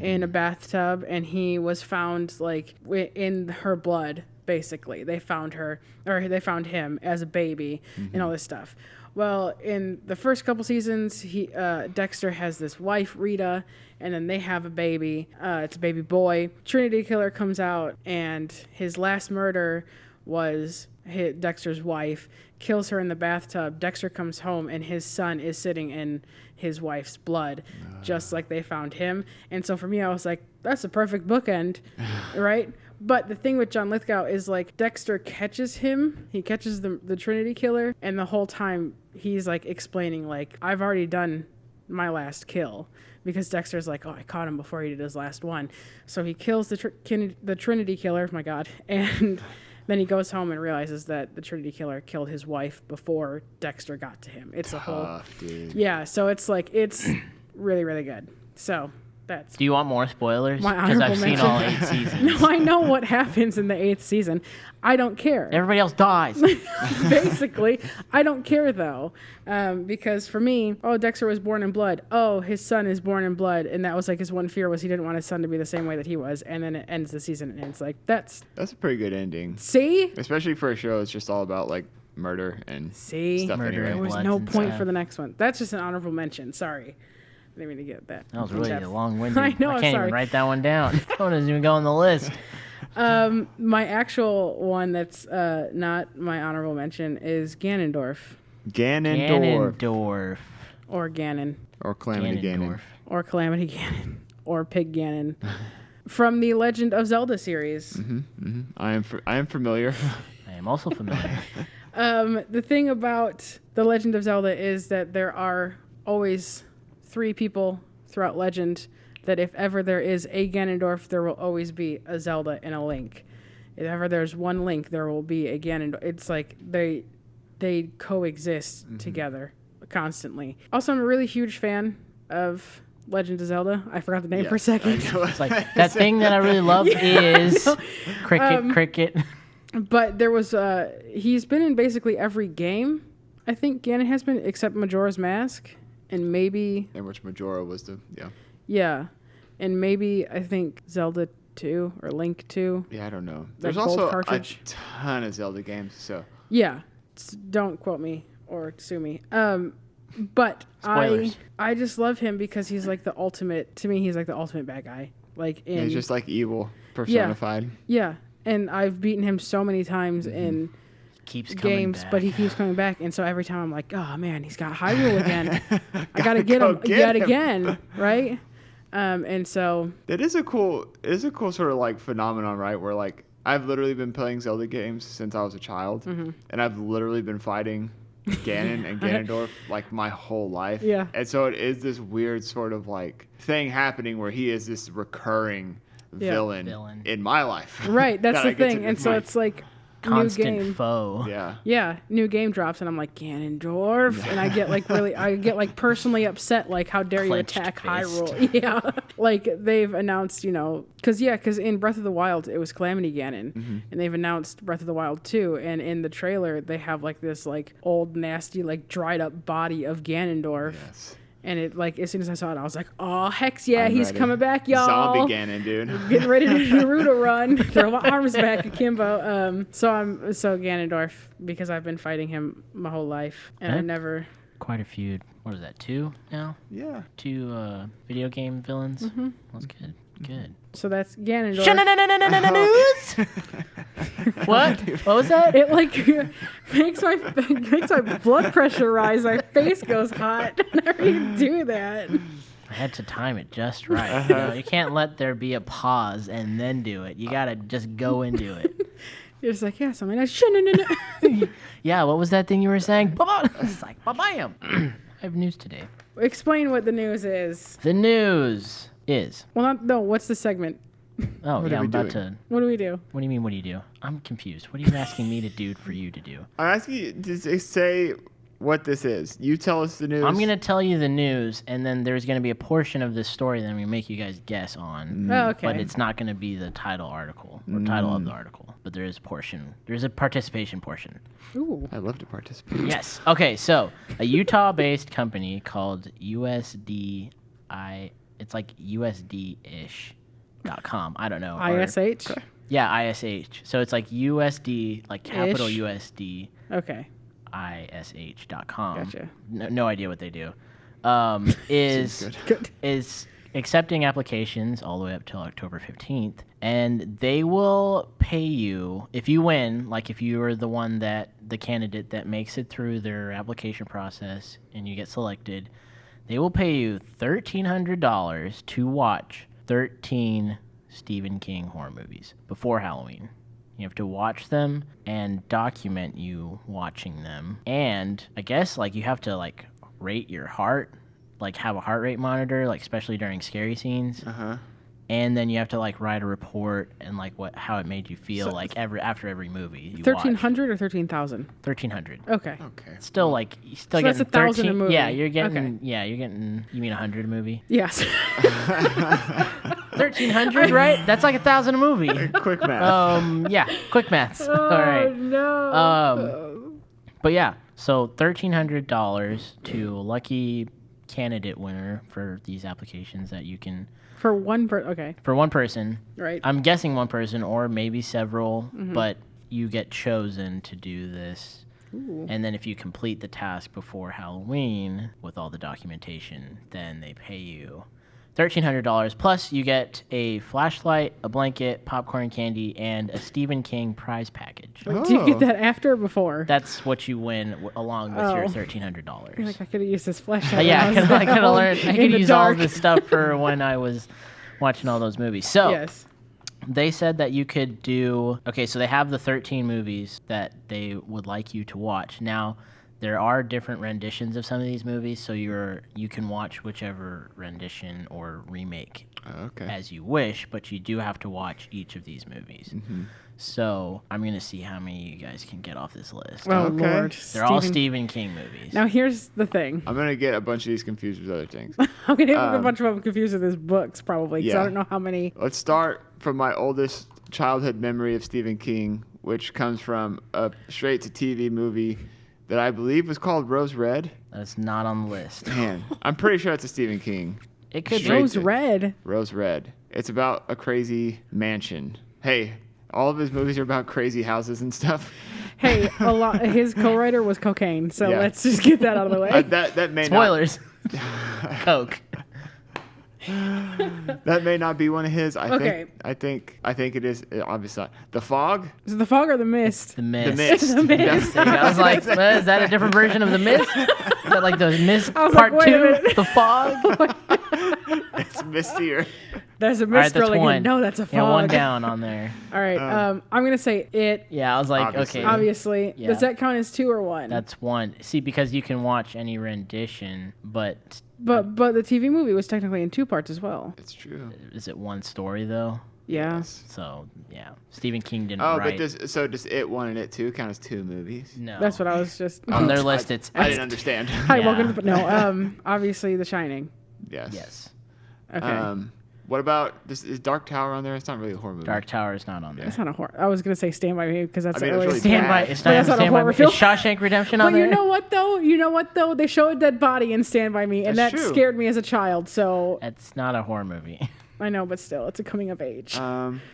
in a bathtub, and he was found like in her blood. Basically, they found him as a baby and all this stuff. Well, in the first couple seasons, Dexter has this wife, Rita, and then they have a baby. It's a baby boy. Trinity Killer comes out, and his last murder was Dexter's wife, kills her in the bathtub. Dexter comes home, and his son is sitting in his wife's blood, just like they found him. And so for me, I was like, that's a perfect bookend, right? But the thing with John Lithgow is like Dexter catches him. He catches the Trinity Killer, and the whole time he's like explaining like, I've already done my last kill, because Dexter's like, oh, I caught him before he did his last one. So he kills the Trinity Killer, my God, and then he goes home and realizes that the Trinity Killer killed his wife before Dexter got to him. It's a whole, Dude. yeah. So it's like it's really, really good. So That's Do you want more spoilers? my Because honorable I've seen mention. all 8 seasons. No, I know what happens in the 8th season. I don't care. Everybody else dies. Basically, I don't care though, because for me, Dexter was born in blood. Oh, his son is born in blood, and that was like his one fear was he didn't want his son to be the same way that he was. And then it ends the season, and it's like That's a pretty good ending, see, especially for a show that's just all about like murder and see, stuff. Murder Anyway, there was Bloods no and point stuff. for the next one. That's just an honorable mention. Sorry, I didn't mean to get that. That was really Depth. long-winded. I know. I I'm can't sorry. even write that one down. That one doesn't even go on the list. My actual one that's not my honorable mention is Ganondorf Ganondorf. or Ganon or Calamity Ganon. Ganondorf. or Calamity Ganon or Pig Ganon from the Legend of Zelda series. I am familiar. I am also familiar. The thing about the Legend of Zelda is that there are always 3 people throughout Legend that if ever there is a Ganondorf, there will always be a Zelda and a Link. If ever there's one Link, there will be a Ganondorf. It's like they coexist together constantly. Also, I'm a really huge fan of Legend of Zelda. I forgot the name for a second. It's like that thing that I really love is Cricket. But there was he's been in basically every game. I think Ganon has been, except Majora's Mask, and maybe in which Majora was the yeah, and maybe I think Zelda 2 or Link 2. I don't know. That There's gold also cartridge. a ton of Zelda games, so Yeah, don't quote me or sue me. But Spoilers. I just love him because he's like the ultimate. To me, he's like the ultimate bad guy. Like in he's just like evil personified. yeah, and I've beaten him so many times in Keeps coming games, back. but he keeps coming back, and so every time I'm like, oh man, he's got Hyrule again. I gotta get go him get yet him. again, right? And so It is a cool sort of like phenomenon, right? Where like I've literally been playing Zelda games since I was a child, and I've literally been fighting Ganon and Ganondorf like my whole life. Yeah. And so it is this weird sort of like thing happening where he is this recurring villain in my life. right, that's that the I get thing, to- and so my- it's like new Constant game. foe. yeah. Yeah, new game drops, and I'm like Ganondorf, and I get like personally upset, like how dare you Clenched attack fist. Hyrule? Yeah, like they've announced, because in Breath of the Wild it was Calamity Ganon, and they've announced Breath of the Wild 2, and in the trailer they have like this like old nasty like dried up body of Ganondorf. Yes. And it like as soon as I saw it, I was like, "Oh heck yeah, I'm he's ready. coming back, y'all!" Zombie Ganon, dude. Getting ready to Naruto run, throw my arms back akimbo. So Ganondorf because I've been fighting him my whole life, and I Okay. never. Quite a few. What is that? 2 now? Yeah. 2 video game villains. That's good. Good. So that's Ganondorf. News. What? What was that? It like makes my blood pressure rise. My face goes hot whenever you do that. I had to time it just right. You can't let there be a pause and then do it. You gotta just go into it. You're just like, yeah, something like Yeah, what was that thing you were saying? Ba-ba! It's like, ba-bam! I have news today. Explain what the news is. The news is. Well, what's the segment? Oh, What yeah, are I'm we about doing? to. What do we do? What do you mean, what do you do? I'm confused. What are you asking me to do for you to do? I'm asking you to say what this is. You tell us the news. I'm going to tell you the news, and then there's going to be a portion of this story that I'm going to make you guys guess on. Oh, okay. But it's not going to be the title article or title of the article. But there is a portion. There's a participation portion. Ooh. I'd love to participate. Yes. Okay, so a Utah-based company called USDI, it's like USD-ish.com. I don't know. or- ISH. Yeah, ISH. So it's like USD, like capital Ish. USD, Okay. ISH.com. Gotcha. No idea what they do. Is Good. is accepting applications all the way up till October 15th, and they will pay you if you win, like if you are the one the candidate that makes it through their application process and you get selected, they will pay you $1,300 to watch 13 Stephen King horror movies before Halloween. You have to watch them and document you watching them. And I guess like you have to like rate your heart, like have a heart rate monitor, like especially during scary scenes. Uh-huh. and then you have to like write a report and like how it made you feel like after every movie. 1,300 or 13,000? 1,300. Okay. Okay. Still like you still So getting that's 1,000 a 13. movie. Yeah, you're getting. Okay. Yeah, you're getting. You mean 100 a movie? Yes. 1,300, right? That's like 1,000 a movie. Quick math. Yeah, quick maths. All Oh right. no. But yeah, so $1,300 to a lucky candidate winner for these applications that you can For one okay. for one person. Right. I'm guessing one person or maybe several, but you get chosen to do this. Ooh. And then if you complete the task before Halloween with all the documentation, then they pay you $1,300. Plus, you get a flashlight, a blanket, popcorn candy, and a Stephen King prize package. Do you get that after or before? That's what you win along with your $1,300. You're like, I could have used this flashlight. Yeah, when I could have learned. I in could the use all dark. this stuff for when I was watching all those movies. So Yes. they said that you could do. Okay, so they have the 13 movies that they would like you to watch. Now, there are different renditions of some of these movies, so you can watch whichever rendition or remake Okay. as you wish, but you do have to watch each of these movies. So I'm gonna see how many you guys can get off this list. Oh Okay. Lord. They're all Stephen King movies. Now here's the thing. I'm gonna get a bunch of these confused with other things. I'm gonna have a bunch of them confused with his books probably because I yeah. don't know how many. Let's start from my oldest childhood memory of Stephen King, which comes from a straight-to-TV movie that I believe was called Rose Red. That's not on the list. Man, I'm pretty sure it's a Stephen King. It could Straight be. Rose to- Red. Rose Red. It's about a crazy mansion. Hey, all of his movies are about crazy houses and stuff. Hey, a lot. His co-writer was cocaine, so Yeah. let's just get that out of the way. That may Spoilers. Coke. That may not be one of his. Okay. I think it is. Obviously not. The Fog. Is it the fog or the mist? The Mist. The Mist. The Mist. There you go. I was like, is that a different version of The Mist? Is that like The Mist I was Part like, wait a 2? minute. The Fog? It's mistier. There's a All right, mist that's rolling one. in. No, that's a fog. Yeah, one down on there. All right. I'm gonna say it. Yeah, I was like, Obviously. okay. Obviously. Yeah. Does that count as 2 or 1? That's one. See, because you can watch any rendition, but But the TV movie was technically in 2 parts as well. It's true. is it one story, though? Yeah. So, yeah. Stephen King didn't Oh, write. but does It 1 and It 2 count as 2 movies? No. That's what I was just. On their list, it's... I didn't understand. Hi, Yeah. welcome to. No. Obviously, The Shining. Yes. Yes. Okay. What about this? Is Dark Tower on there? It's not really a horror movie. Dark Tower is not on there. That's not a horror. I was gonna say Stand by Me because that's I mean, it's always really Stand by... bad. It's But not that's even not a Stand by horror Me. Is film. Shawshank Redemption on But there? you know what though? They show a dead body in Stand by Me, and That's that true. scared me as a child. So It's not a horror movie. I know, but still, it's a coming of age.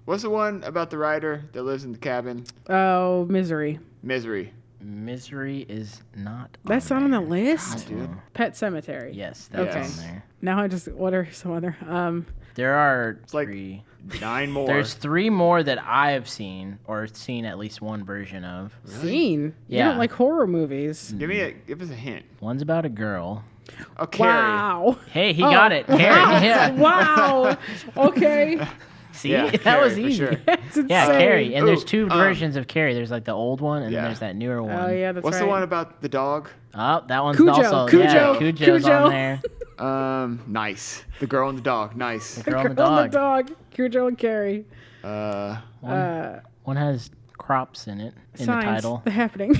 What's the one about the writer that lives in the cabin? Oh, Misery. Misery. Misery is not That's on not on the there. list. Dude. Pet Cemetery. Yes, that's Okay. on there. Now I just what are some other There are like- 3. 9 more. There's 3 more that I have seen or seen at least one version of. scene. You Yeah. don't like horror movies. Give us a hint. One's about a girl. Oh, Carrie. Wow. Hey, he got it. Carrie. Yeah. Wow. Okay. See, Yeah, that Carrie, was for easy. sure. That's insane. Yeah, Carrie. And there's Ooh, 2 versions of Carrie. There's like the old one, and then Yeah. there's that newer one. Oh yeah, that's What's right. the one about the dog? Oh, that one's Cujo, also Cujo, Cujo's Cujo. on there. Nice. The girl and the dog. Nice. The girl and the Girl dog. and the dog. Cujo and Carrie. One has crops in it in Signs. the title. The Happening.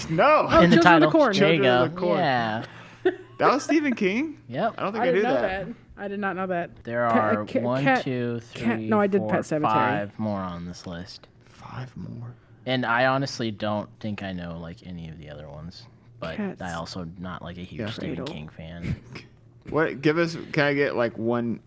No. Oh, In the Children of title. the Corn. There you Children go. of the Corn. Yeah. That was Stephen King. Yep. I don't think I I, knew didn't know that. that. I did not know that. There are one, cat- two, three, no, I did four, Pet Sematary. 5 more on this list. 5 more. And I honestly don't think I know like any of the other ones. But Cats. I also not like a huge Yeah. Stephen Cradle. King fan. What? Give us. Can I get like one?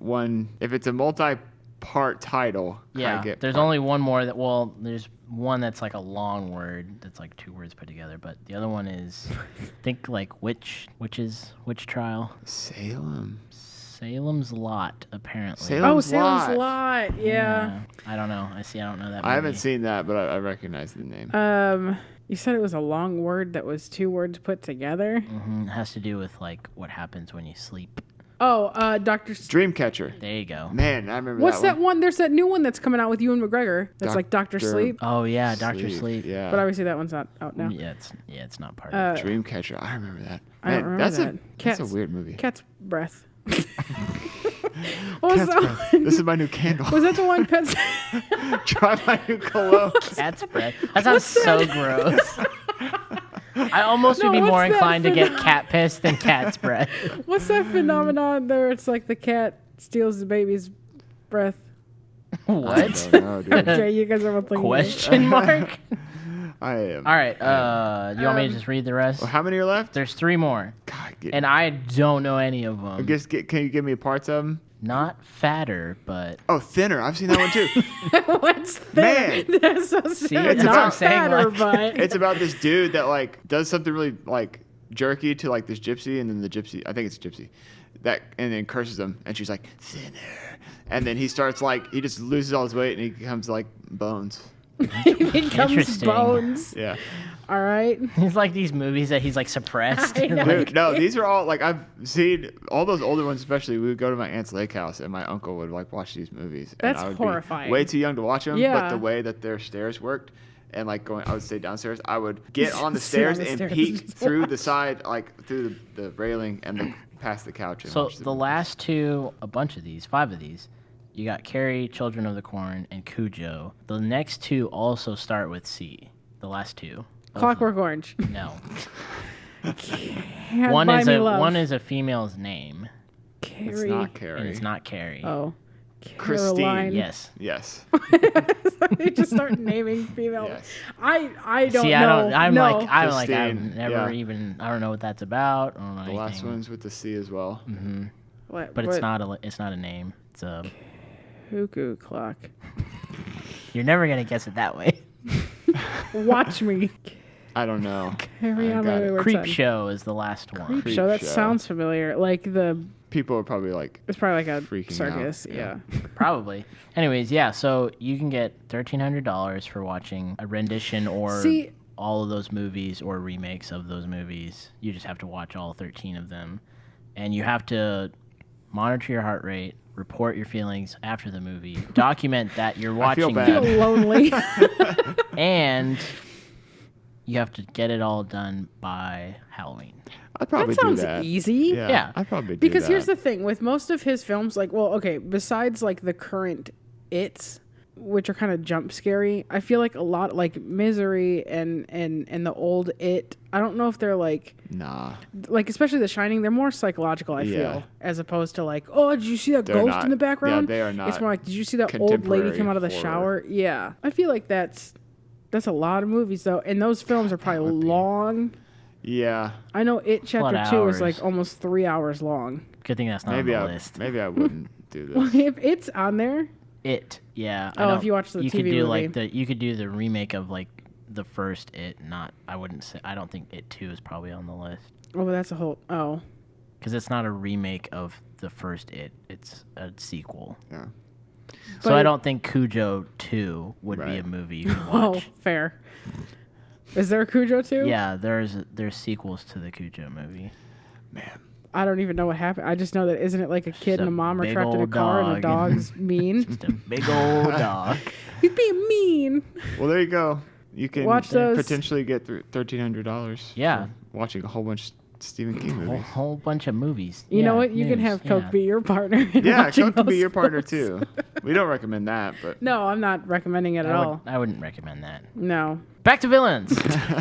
If it's a multi-part title. Can I Yeah. get There's part- only one more that there's one that's like a long word that's like 2 words put together, but the other one is think like witch trial. Salem's Lot, apparently. Salem- Oh, Salem's Salem's Lot. Yeah. I don't know. I don't know that movie. I haven't seen that, but I recognize the name. You said it was a long word that was 2 words put together. It has to do with like what happens when you sleep. Oh, Doctor. Dreamcatcher. There you go. Man, I remember What's that that one? There's that new one that's coming out with Ewan McGregor. That's like Doctor Doctor- Sleep. Oh yeah, Doctor Sleep. Yeah. But obviously that one's not out now. Yeah, it's not part of it. Dreamcatcher. I remember that. I don't remember that's that. that's a weird movie. Cat's breath. What was Cat's that? breath. This is my new candle. Was that the one Pets? Try my new cologne. Cat's breath. That sounds so gross. I almost would be what's more that inclined to for get the- cat piss than cat's breath. What's that phenomenon there? It's like the cat steals the baby's breath. What? I don't know, dude. Okay, you guys are both thinking. Question mark? I am. All right. You want me to just read the rest? Well, how many are left? There's 3 more, God, and I don't know any of them. can you give me parts of them? Not fatter, but Oh, thinner. I've seen that one too. What's that? Man. That's so See, sad. that's what I'm Not saying, fatter, like- but It's about this dude that like does something really like jerky to like this gypsy, and then the gypsy, I think it's a gypsy, and then curses him, and she's like thinner, and then he starts like he just loses all his weight, and he becomes like bones. he becomes Interesting. bones. Yeah. All right. it's like these movies that he's like suppressed. I know. Dude, no, these are all like I've seen all those older ones. Especially, we would go to my aunt's lake house, and my uncle would like watch these movies. And That's I would horrifying. Be way too young to watch them, Yeah. but the way that their stairs worked, and like I would stay downstairs. I would get on the Sit on stairs the and stairs peek and just through the watch. side, like through the railing, and then past the couch. And So watch the movies. last 2, a bunch of these, 5 of these, you got Carrie, Children of the Corn, and Cujo. The next 2 also start with C. The last 2. Clockwork Orange. No. Can't One buy is me a love. one is a female's name, Carrie. It's not and Carrie. it's not Carrie. Oh. Christine. Caroline. Yes. Yes. They just start naming female. Yes. I don't See, know. I don't. I'm no. like I've Christine, never yeah. even. I don't know what that's about. I don't know The last anything. one's with the C as well. What, But what? it's not a. It's not a name. It's a. Cuckoo clock. You're never gonna guess it that way. Watch me. I don't know. Carry I on got my it. wayward Creep son. Show is the last one. Creep show. That Show. sounds familiar. Like People are probably like, it's probably like a Freaking circus. out, Yeah. yeah. Probably. Anyways, yeah. So you can get $1,300 for watching a rendition or See- all of those movies or remakes of those movies. You just have to watch all 13 of them, and you have to monitor your heart rate, report your feelings after the movie, document that you're I feel watching bad. Feel lonely. and you have to get it all done by Halloween. I'd probably that sounds do that. easy. Yeah. I'd probably do Because that. here's the thing with most of his films, like, well, okay, besides like the current It's, which are kind of jump scary, I feel like a lot like Misery and the old It. I don't know if they're like especially The Shining. They're more psychological. I Yeah. feel as opposed to like, oh, did you see that They're ghost not- in the background? yeah, they are It's not more like, did you see that old lady come out of the contemporary shower? Yeah, I feel like that's a lot of movies though, and those films are probably would be. long. Yeah. I know It lot Chapter of 2 is hours. like almost 3 hours long. Good thing that's not Maybe on the I list. maybe I wouldn't do Well, this. if it's on there, It, yeah. I Oh, don't- if you watch the you TV could do movie. like you could do the remake of like the first It. Not, I wouldn't say. I don't think It 2 is probably on the list oh, that's a whole. Oh, because it's not a remake of the first It. It's a sequel. Yeah. So But I it- don't think Cujo 2 would be Right. a movie you could oh, watch. fair. Is there a Cujo too? Yeah, there's sequels to the Cujo movie. Man. I don't even know what happened. I just know that isn't it like a kid Just and a a mom are big trapped in a old car and the dog. dog's mean. Just a big old dog. He's being mean. Well, there you go. You can Watch those. potentially get $1,300. Yeah. for watching a whole bunch of Stephen King A movies. whole bunch of movies. You know what? You can news, have Coke yeah. be your partner. in Yeah, watching Coke could be those your partner films. too. We don't recommend that, but No, I'm not recommending it at all. I wouldn't recommend that. No. Back to villains.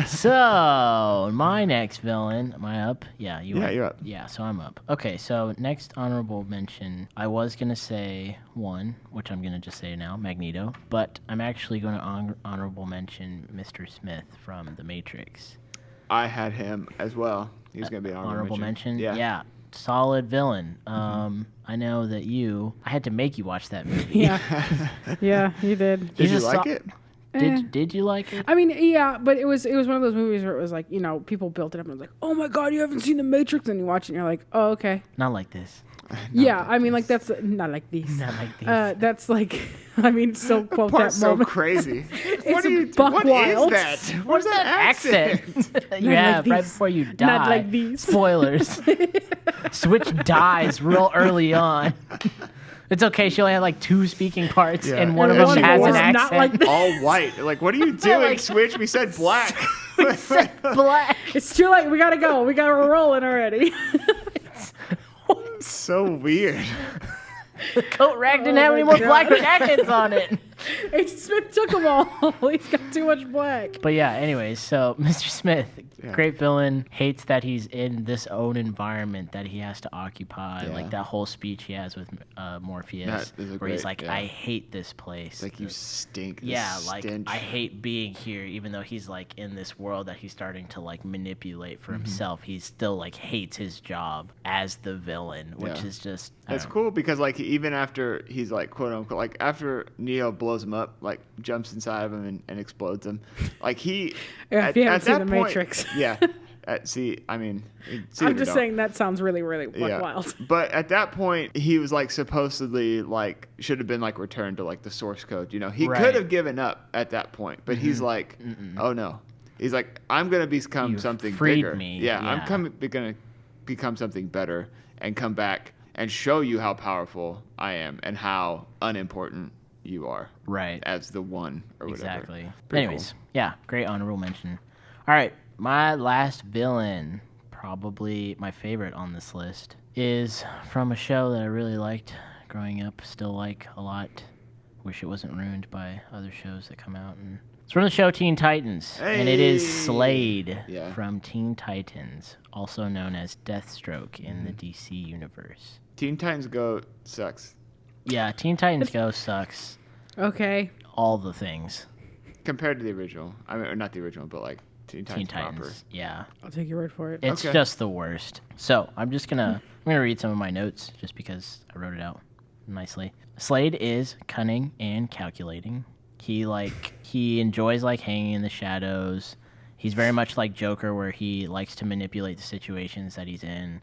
So my next villain, am I up? Yeah, you. Yeah, are. you're up. Yeah, so I'm up. Okay, so next honorable mention, I was gonna say one, which I'm gonna just say now, Magneto, but I'm actually gonna honorable mention Mr. Smith from The Matrix. I had him as well. He was gonna be an Honorable mention. Yeah. Yeah. Solid villain. I know that I had to make you watch that movie. Yeah. Yeah, you did. Did He's you a like so- it? Did you like it? I mean, yeah, but it was one of those movies where it was like, you know, people built it up and was like, oh my god, you haven't seen The Matrix, and you watch it and you're like, oh, okay. Not like this. Yeah, I mean, like that's not like these. Not like this. That's like, I mean, still quote that Part's so moment. crazy. It's buck What wild. is that? What's that accent? Accent you Not like have right these. before you die. Not like these. Spoilers. Switch dies real early on. It's okay. She only had like 2 speaking parts, Yeah. and one And of one them of has them an was not accent. like this. All white. Like, what are you doing, like- Switch? We said black. Black. It's too late. We gotta go. We gotta roll it already. So weird. The coat rack didn't Oh have any my more God. black jackets on it. Agent Smith took them all. He's got too much black. But yeah, anyways, so Mr. Smith, Yeah. great villain, hates that he's in this own environment that he has to occupy. Yeah. Like that whole speech he has with Morpheus, That is a where he's great- like, yeah. I hate this place. It's like you stink. This Yeah, like stench. I hate being here, even though he's like in this world that he's starting to like manipulate for himself. He still like hates his job as the villain, which Yeah. is just I It's don't know. cool because like even after he's like quote unquote like after Neo blows him up, like jumps inside of him and explodes him, like he Yeah, if you haven't seen that The point- Matrix. Yeah. See, I mean, see I'm it or just don't. saying that sounds really, really wild. But at that point, he was like supposedly like should have been like returned to like the source code. You know, he Right. could have given up at that point, but he's like, oh no, he's like, I'm gonna become You've something freed bigger. me, Yeah, yeah. gonna become something better and come back and show you how powerful I am and how unimportant you are Right. as the one or whatever. Exactly. Pretty Anyways, yeah, great honorable mention. All right, my last villain, probably my favorite on this list, is from a show that I really liked growing up, still like a lot. Wish it wasn't ruined by other shows that come out. And it's from the show Teen Titans, and it is Hey! Slade Yeah. from Teen Titans, also known as Deathstroke in Mm-hmm. the DC universe. Teen Titans Go sucks Yeah, Teen Titans Go sucks. Okay. All the things. compared to the original. I mean, or not the original, but like Teen Titans, Teen Titans. proper. Yeah. I'll take your word for it. It's Okay. just the worst. So I'm gonna read some of my notes just because I wrote it out nicely. Slade is cunning and calculating. He enjoys like hanging in the shadows. He's very much like Joker, where he likes to manipulate the situations that he's in.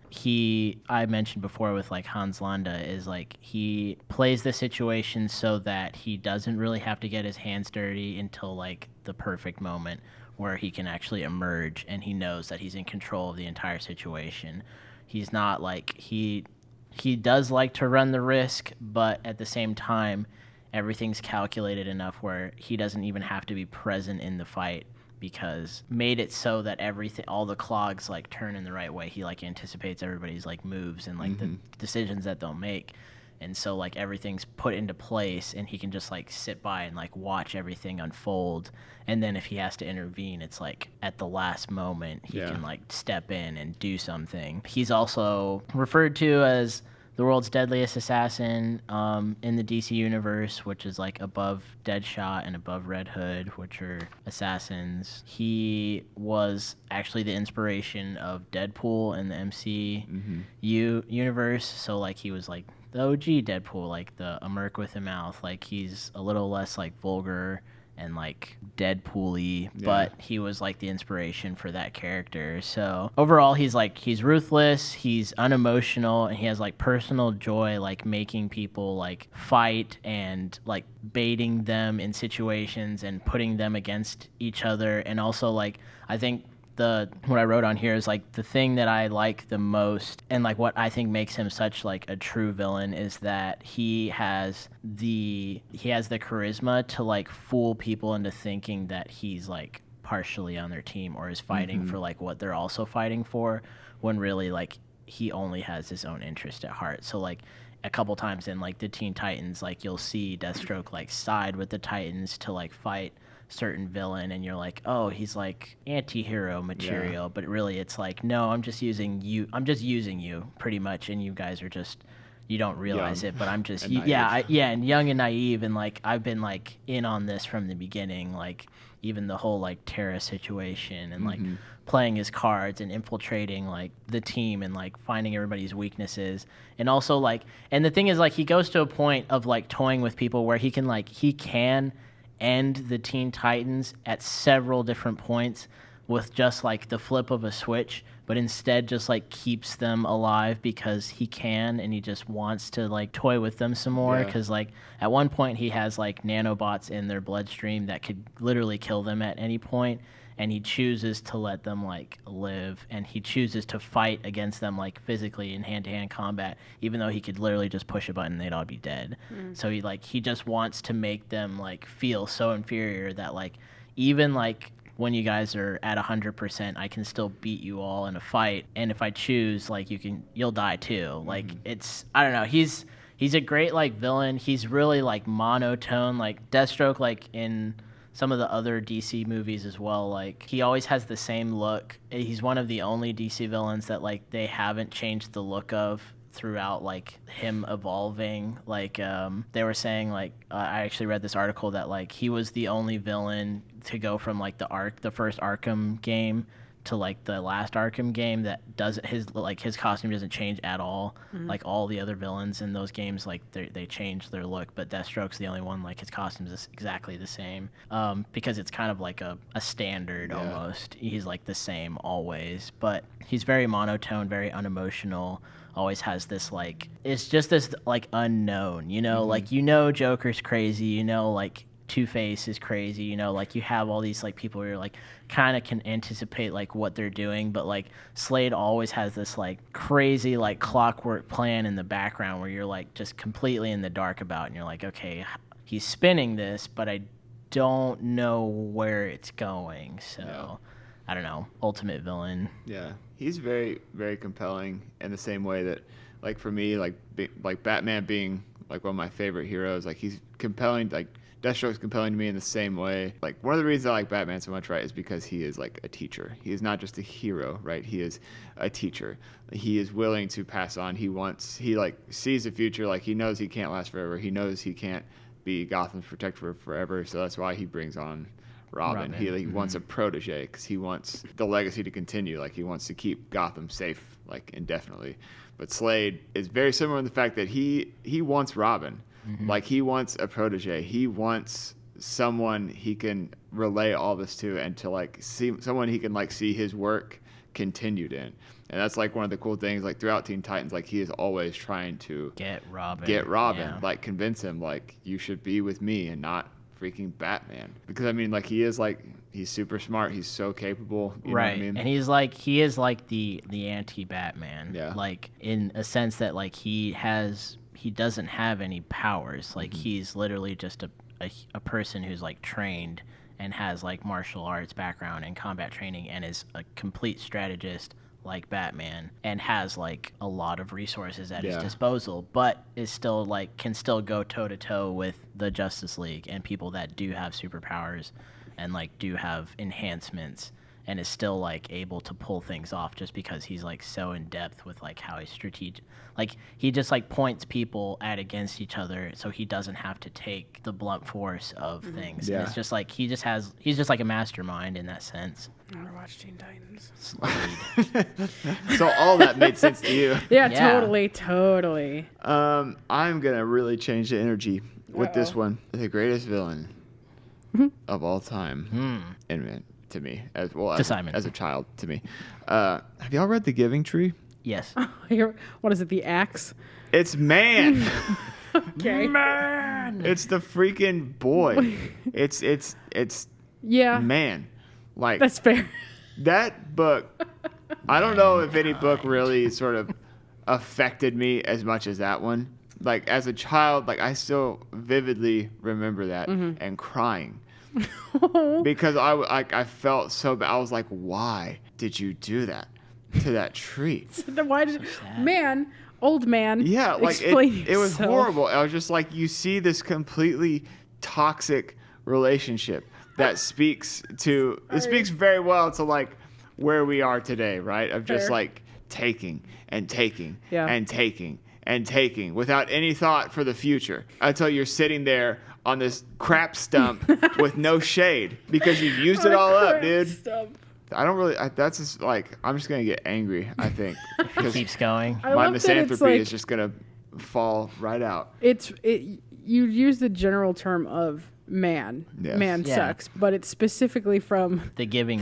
I mentioned before with like Hans Landa, is like he plays the situation so that he doesn't really have to get his hands dirty until like the perfect moment where he can actually emerge and he knows that he's in control of the entire situation. He's not like he does like to run the risk, but at the same time, everything's calculated enough where he doesn't even have to be present in the fight, because made it so that all the clogs like turn in the right way. He like anticipates everybody's like moves and like the decisions that they'll make. And so like everything's put into place and he can just like sit by and like watch everything unfold. And then if he has to intervene, it's like at the last moment he Yeah. can like step in and do something. He's also referred to as the world's deadliest assassin in the DC universe, which is like above Deadshot and above Red Hood, which are assassins. He was actually the inspiration of Deadpool in the MCU universe. So like he was like the OG Deadpool, like a merc with a mouth. Like he's a little less like vulgar and like Deadpool-y, but he was like the inspiration for that character. So overall, he's ruthless, he's unemotional, and he has like personal joy, like making people like fight and like baiting them in situations and putting them against each other. And also like I think what I wrote on here is like the thing that I like the most and like what I think makes him such like a true villain is that he has the charisma to like fool people into thinking that he's like partially on their team or is fighting for like what they're also fighting for, when really like he only has his own interest at heart. So like a couple times in like the Teen Titans, like you'll see Deathstroke like side with the Titans to like fight certain villain, and you're like, oh, he's like anti-hero material, but really it's like, no, I'm just using you pretty much, and you guys are just, you don't realize Young it, but I'm just and and young and naive, and like I've been like in on this from the beginning, like even the whole like Terra situation and like playing his cards and infiltrating like the team and like finding everybody's weaknesses. And also like, and the thing is like he goes to a point of like toying with people where he can end the Teen Titans at several different points with just like the flip of a switch, but instead just like keeps them alive because he can, and he just wants to like toy with them some more, because like at one point he has like nanobots in their bloodstream that could literally kill them at any point, and he chooses to let them like live, and he chooses to fight against them like physically in hand-to-hand combat, even though he could literally just push a button, they'd all be dead. So he just wants to make them like feel so inferior that like even like when you guys are at 100%, I can still beat you all in a fight, and if I choose, like you'll die too. Like it's, I don't know, he's He's a great like villain. He's really like monotone, like Deathstroke, like in some of the other DC movies as well. Like he always has the same look. He's one of the only DC villains that like they haven't changed the look of throughout like him evolving. Like they were saying like I actually read this article that like he was the only villain to go from like the first Arkham game to like the last Arkham game that doesn't his costume doesn't change at all. Like all the other villains in those games, like they change their look, but Deathstroke's the only one like his costume is exactly the same, because it's kind of like a standard almost. He's like the same always, but he's very monotone, very unemotional. Always has this like it's just this like unknown, like Joker's crazy, like Two-Face is crazy, like you have all these like people who are like kind of can anticipate like what they're doing, but like Slade always has this like crazy like clockwork plan in the background where you're like just completely in the dark about, and you're like, okay, he's spinning this, but I don't know where it's going. So I don't know, ultimate villain. Yeah, he's very, very compelling in the same way that, like for me, like Batman being like one of my favorite heroes, like he's compelling, like Deathstroke's compelling to me in the same way. Like one of the reasons I like Batman so much, right, is because he is like a teacher. He is not just a hero, right? He is a teacher. He is willing to pass on. He like sees the future. Like he knows he can't last forever. He knows he can't be Gotham's protector forever. So that's why he brings on Robin. He wants a protege because he wants the legacy to continue. Like he wants to keep Gotham safe like indefinitely. But Slade is very similar in the fact that he wants Robin. Like he wants a protege. He wants someone he can relay all this to, and to like see someone he can like see his work continued in. And that's like one of the cool things like throughout Teen Titans, like he is always trying to get Robin, yeah. Like convince him like you should be with me and not freaking Batman. Because I mean like he's super smart, he's so capable, you know what I mean? And he is like the anti-Batman. Yeah. Like in a sense that like he doesn't have any powers. Like he's literally just a person who's like trained and has like martial arts background and combat training and is a complete strategist like Batman and has like a lot of resources at his disposal, but is still like can still go toe to toe with the Justice League and people that do have superpowers and like do have enhancements, and is still like able to pull things off just because he's like so in depth with like how he's strategic. Like he just like points people at against each other, so he doesn't have to take the blunt force of things. And it's just like he's just like a mastermind in that sense. I want to watch Teen Titans. So all that made sense to you. Yeah, totally. I'm gonna really change the energy with this one. The greatest villain of all time, and to me as well as a child to me. Have y'all read The Giving Tree? Yes. What is it? The Axe? It's Man. Okay. Man. It's the freaking boy. It's Man. Like that's fair. That book. I don't know if any book really sort of affected me as much as that one. Like as a child, like I still vividly remember that and crying. Because I felt so bad. I was like, why did you do that to that tree? Why did old man? Yeah, like it was horrible. I was just like, you see this completely toxic relationship that speaks very well to like where we are today, right? Of just like taking and taking and taking and taking without any thought for the future until you're sitting there on this crap stump with no shade because you've used it all up, dude. Stump. That's just like, I'm just going to get angry, I think. It keeps going. My misanthropy is just going to fall right out. You use the general term of man. Yes. Man sucks, but it's specifically from The Giving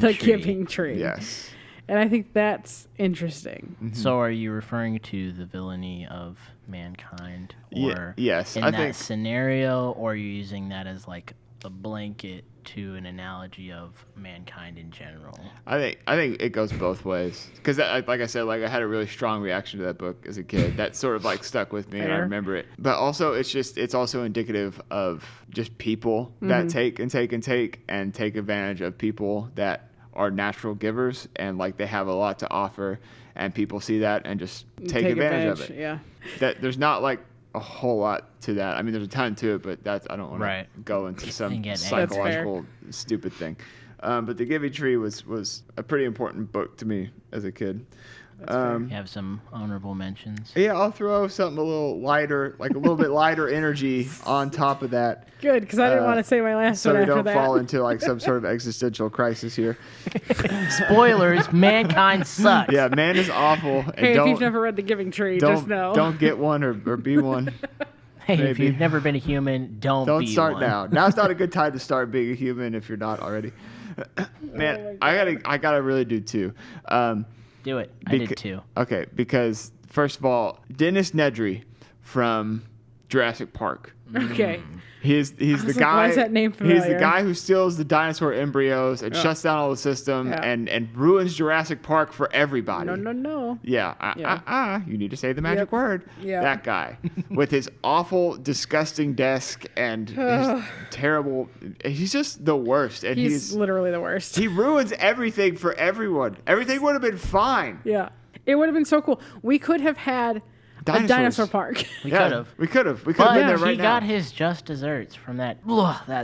Tree. Yes. And I think that's interesting. Mm-hmm. So are you referring to the villainy of mankind? Or yes. In that scenario, or are you using that as like a blanket to an analogy of mankind in general? I think it goes both ways. Because like I said, like I had a really strong reaction to that book as a kid. That sort of like stuck with me and I remember it. But also it's also indicative of just people that take and take and take and take advantage of people that are natural givers and like they have a lot to offer, and people see that and just take advantage of it. Yeah. That there's not like a whole lot to that. I mean, there's a ton to it, but I don't want Right. to go into some get psychological stupid thing. But The Giving Tree was a pretty important book to me as a kid. You have some honorable mentions. Yeah, I'll throw something a little lighter, like a little bit lighter energy on top of that. Good, because I didn't want to say my last So one we after don't that. fall into like some sort of existential crisis here. Spoilers: mankind sucks. Yeah, man is awful. And Hey, if don't, you've never read The Giving Tree, just know. Don't get one or be one. Hey, if maybe. you've never been a human, don't be Don't start one. now. Now's not a good time to start being a human if you're not already. Man, I gotta really do two. Do it. I did too. Okay, because first of all, Dennis Nedry from Jurassic Park. Okay. He's the was like, guy. why is that name He's the familiar? guy who steals the dinosaur embryos and shuts down all the system Yeah. and ruins Jurassic Park for everybody. No. Yeah, you need to say the magic Yep. word. Yep. That guy with his awful, disgusting desk and his terrible. He's just the worst, and He's literally the worst. he ruins everything for everyone. Everything would have been fine. Yeah. It would have been so cool. We could have had a Dinosaurs. dinosaur park. We Yeah, could have. We could have. We could But have been there right he now. got his just desserts from that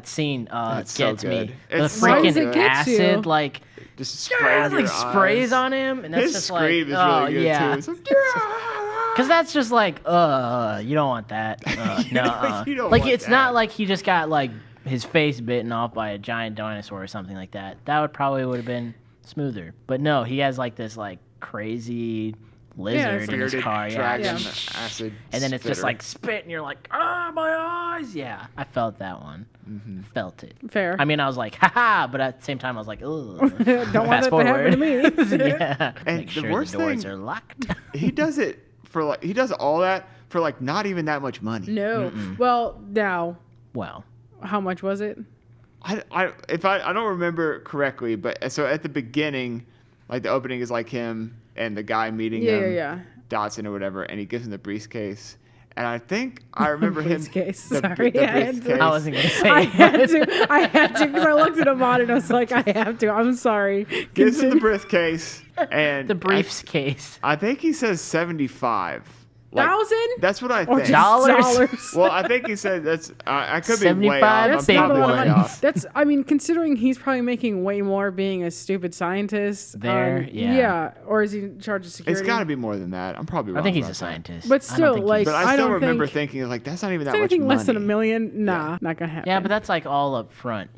scene. That's It so gets me. good. The It's so freaking good. Gets you. acid, like, Just spray in your sprays eyes. on him, and that's His just scream like, is really good yeah. too. It's like, Because that's just like, you don't want that. No, You don't like want it's that. not like he just got like his face bitten off by a giant dinosaur or something like that. That would have been smoother. But no, he has like this like crazy lizard in his bearded car. dragon Yeah. acid. And then it's just spitter. like spit, and you're like, my eyes. Yeah, I felt that one. Felt it. Fair. I mean, I was like, haha, but at the same time, I was like, ugh. Don't want that to happen to me. Yeah. And Make the sure worst the doors thing- are locked. he does it for like he does all that for like not even that much money. No. Well, now, Well, how much was it? I don't remember correctly, but so at the beginning, like the opening is like him and the guy meeting him, Yeah. Dotson or whatever, and he gives him the briefcase. And I think I remember him. Briefcase, the sorry, I had to- briefcase. I wasn't gonna say. I it, had but- to. I had to because I looked at him on and I was like, I have to. I'm sorry. Gives him the Continue. briefcase, and The briefs case. I think he says 75. Like, $1,000? That's what I Or think. just Dollars? Well, I think he said that's. I could be way 75? off. That's I'm not a probably lot of way money. off. That's, I mean, considering he's probably making way more being a stupid scientist. There, yeah. Yeah, or is he in charge of security? It's got to be more than that. I'm probably wrong. I think he's about a that. scientist. But I don't still, think like, he's- But I still don't remember think- thinking like that's not even that Is much anything money. less than $1 million? Nah, not gonna happen. Yeah, but that's like all up front,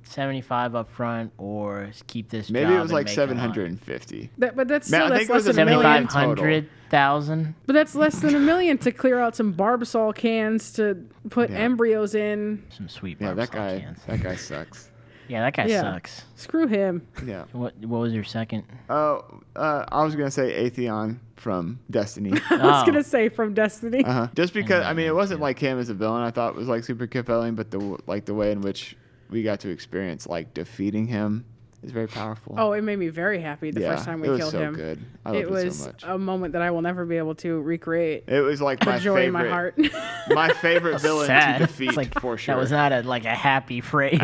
75 up front, or keep this Maybe job it was and like make a lot. 750. But that's Man, still I that's think it less was than a $1 million. million. 7,500,000. But that's less than $1 million to clear out some Barbasol cans to put Yeah. embryos in. Some sweet Yeah, that Barbasol guy. cans. That guy sucks. Yeah, that guy Yeah. sucks. Screw him. Yeah. What was your second? Oh, I was gonna say Atheon from Destiny. I was Oh. gonna say from Destiny. Just because I mean it wasn't too. like him as a villain. I thought it was like super compelling, but the way in which we got to experience like defeating him is very powerful. Oh, it made me very happy the first time we it was killed so him. good. I loved It was so much. a moment that I will never be able to recreate. It was like my The joy in my favorite. heart. My favorite villain Sad. to defeat It's like, for sure. That was not like a happy phrase.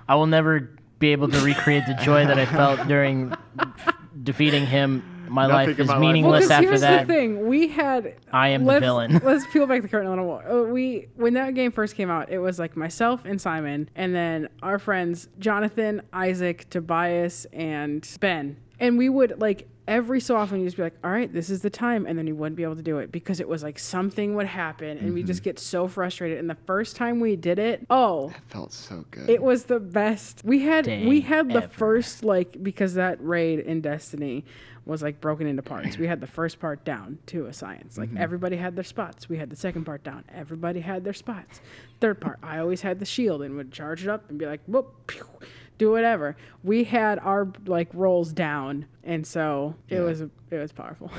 I will never be able to recreate the joy that I felt during defeating him. My Nothing life in is my life. Well, meaningless 'cause after here's that. the thing: we had. I am the villain. Let's peel back the curtain a little more. When that game first came out, it was like myself and Simon, and then our friends Jonathan, Isaac, Tobias, and Ben. And we would like every so often you just be like, all right, this is the time, and then you wouldn't be able to do it because it was like something would happen, and we just get so frustrated. And the first time we did it, It felt so good. it was the best. We had Day the ever. first because that raid in Destiny was like broken into parts. We had the first part down to a science. Like everybody had their spots. We had the second part down. Everybody had their spots. Third part, I always had the shield and would charge it up and be like, whoop, pew, do whatever. We had our like rolls down, and so it was powerful.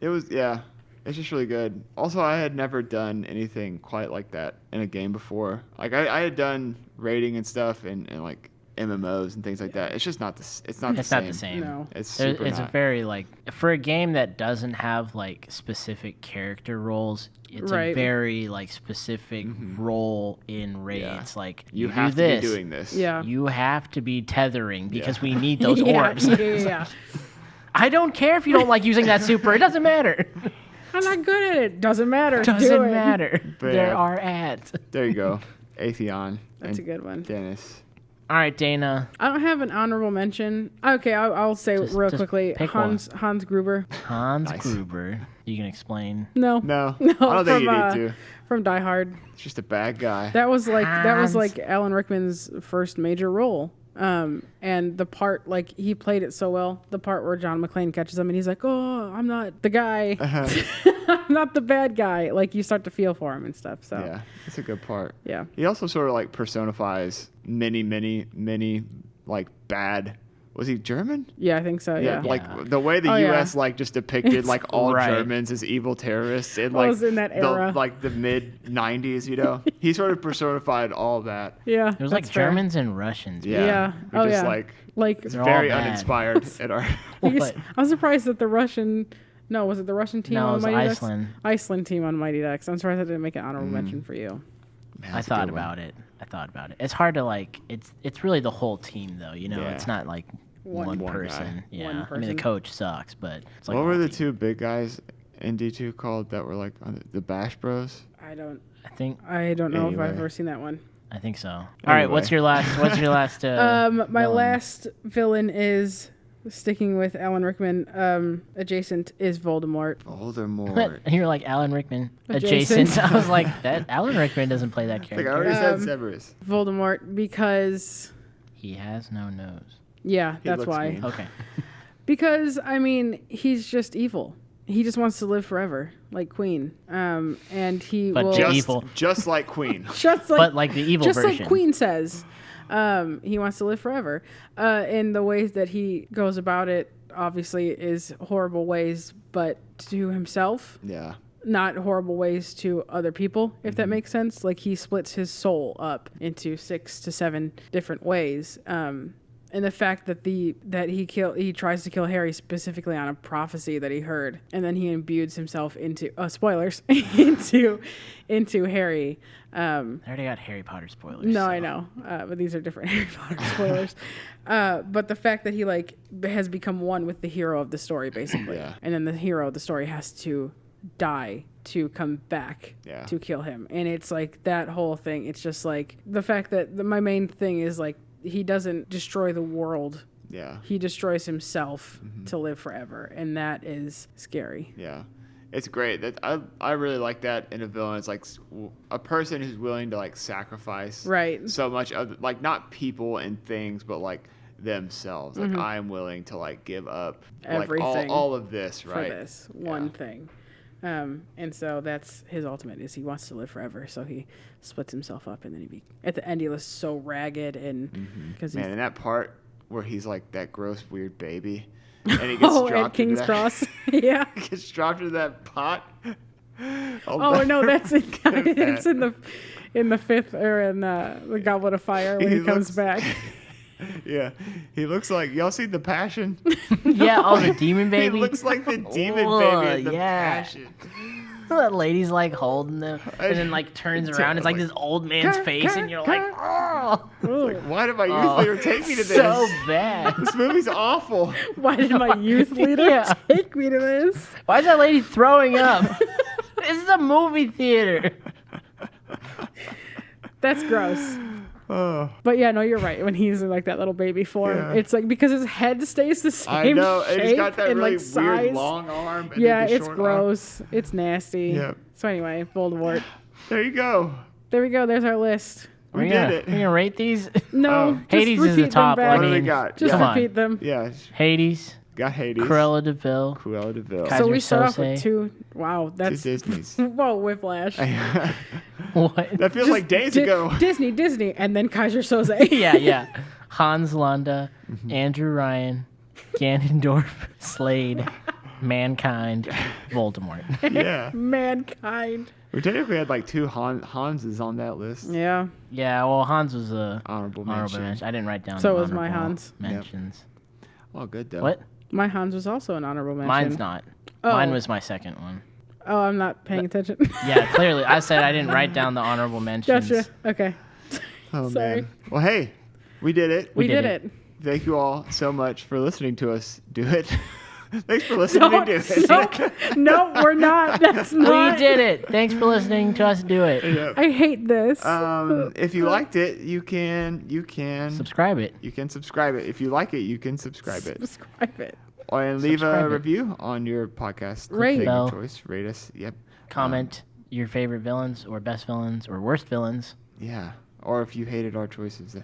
It was It's just really good. Also, I had never done anything quite like that in a game before. Like I had done raiding and stuff and like MMOs and things like that. It's just not the. It's not It's the not same. the same. No. It's There- super it's a not. very like for a game that doesn't have like specific character roles. It's a Right. very like specific role in raids. Like You do have to this. be doing this. Yeah. You have to be tethering because Yeah. we need those yeah, orbs. yeah. I don't care if you don't like using that super. It doesn't matter. I'm not good at it. Doesn't matter. Do Doesn't it. matter. But There yeah. are ads. There you go. Atheon. That's a and good one. Dennis. All right, Dana. I don't have an honorable mention. Okay, I'll say Just quickly. pick Hans Gruber. Hans Nice. Gruber. You can explain. No. No, I don't think you need to. From Die Hard. It's just a bad guy. That was Hans. like Alan Rickman's first major role. And the part, like, he played it so well. The part where John McClane catches him and he's like, "Oh, I'm not the guy. I'm not the bad guy." Like, you start to feel for him and stuff. So Yeah, that's a good part. yeah. He also sort of like personifies many like bad. Was he German? Yeah, I think so. Yeah. Like the way the Oh, yeah. U.S. like just depicted like all Right. Germans as evil terrorists in Well, like it was in that era. like the mid '90s. You know, he sort of personified all that. Yeah. It was like that's fair. Germans and Russians. Yeah. Yeah. We're Oh, just yeah. like Like, it's They're all very bad. uninspired at our. What? I'm surprised that the Russian. No, was it the Russian team No, it on was Mighty Iceland. Ducks? Iceland team on Mighty Ducks. I'm surprised I didn't make an honorable mention for you. Man, I that's a thought good one. about it. It's hard to like. It's really the whole team though. You know, Yeah. it's not like one guy. person. Yeah. One I mean, person. the coach sucks, but it's like What a were whole the team. two big guys in D2 called that were like on the Bash Bros? I don't I think know if Anyway. I've ever seen that one. I think so. All right. What's Anyway. your last? What's your last? My villain? last villain is sticking with Alan Rickman. Adjacent is Voldemort. Voldemort. You're like Alan Rickman Adjacent. adjacent. I was like, that Alan Rickman doesn't play that Like I character. already said, Um, Severus. Voldemort because He has no nose. yeah, He that's looks why. mean. Okay. Because I mean, he's just evil. He just wants to live forever, like Queen. And he But will just- Just, evil. just like Queen. just like But like the evil just version. like Queen says. He wants to live forever. In the ways that he goes about it, obviously, is horrible ways, but to himself, Yeah. not horrible ways to other people, if that makes sense. Like, he splits his soul up into 6 to 7 different ways. And the fact that he tries to kill Harry specifically on a prophecy that he heard, and then he imbues himself into spoilers into Harry. I already got Harry Potter spoilers. No, so. I know, but these are different Harry Potter spoilers. But the fact that he like has become one with the hero of the story, basically, Yeah. and then the hero of the story has to die to come back Yeah. to kill him, and it's like that whole thing. It's just like the fact that my main thing is like he doesn't destroy the world. Yeah. He destroys himself to live forever, and that is scary. Yeah. It's great. That I really like that in a villain. It's like a person who's willing to like sacrifice Right. so much of like not people and things, but like themselves. Like I am willing to like give up Everything like all of this, For right? this one thing. And so that's his ultimate is he wants to live forever. So he splits himself up, and then at the end he looks so ragged and because Man, in that part where he's like that gross weird baby, and he gets at dropped into King's that, Cross. Yeah. he gets dropped into that pot. Oh no, that's in it's in the fifth or in the Goblet of Fire when he comes looks- back. Yeah, he looks like y'all seen The Passion. Yeah. Oh, the demon baby. He looks like the demon Whoa, baby in The yeah. Passion. That lady's like holding them, and then like turns around. It's like this old man's face, and you're like, oh, Like, why did my youth leader take me to this? so bad. This movie's awful. Why did my youth leader Yeah. take me to this? Why is that lady throwing up? This is a movie theater. That's gross. Oh, But yeah, no, you're right. When he's in like that little baby form, Yeah. it's like because his head stays the same I know, shape and he's got that and really like size. weird long arm. And Yeah, then the it's short arm. gross. It's nasty. Yep. So anyway, Voldemort. There you go. There we go. There's our list. We We're did it. gonna rate these. No, Oh. just Hades is the repeat them top. back. I What do we mean, got? Just come on. repeat them. Yeah, Hades, got Hades. Cruella de Vil. Cruella de Vil. Kaiser So we start off Sose. with 2. Wow, Two that's Disneys. whoa, whiplash. What? That feels like days ago. Disney, and then Kaiser Soze. Yeah. Hans Landa, Andrew Ryan, Ganondorf, Slade, Mankind, Voldemort. Yeah. Mankind. We technically had like 2 Hanses on that list. Yeah. Yeah, well, Hans was a Honorable honorable mention. mention. I didn't write down. So the was my honorable Hans. mentions. Well, good though. What? My Hans was also an honorable mention. Mine's not. Oh. Mine was my second one. Oh, I'm not paying attention. Yeah, clearly. I said I didn't write down the honorable mentions. Gotcha. Okay. Oh Sorry. man. Well, hey, we did it. We did did it. it. Thank you all so much for listening to us do it. Thanks for listening No, to it. no, we're not. That's not. We did it. Thanks for listening to us do it. Yep. I hate this. If you liked it, you can Subscribe it. You can subscribe it. If you like it, you can subscribe it. Subscribe it. And leave Subscribe a it. review on your podcast. Rate. thing Bell. of choice. Rate us. Yep. Comment your favorite villains or best villains or worst villains. Yeah. Or if you hated our choices.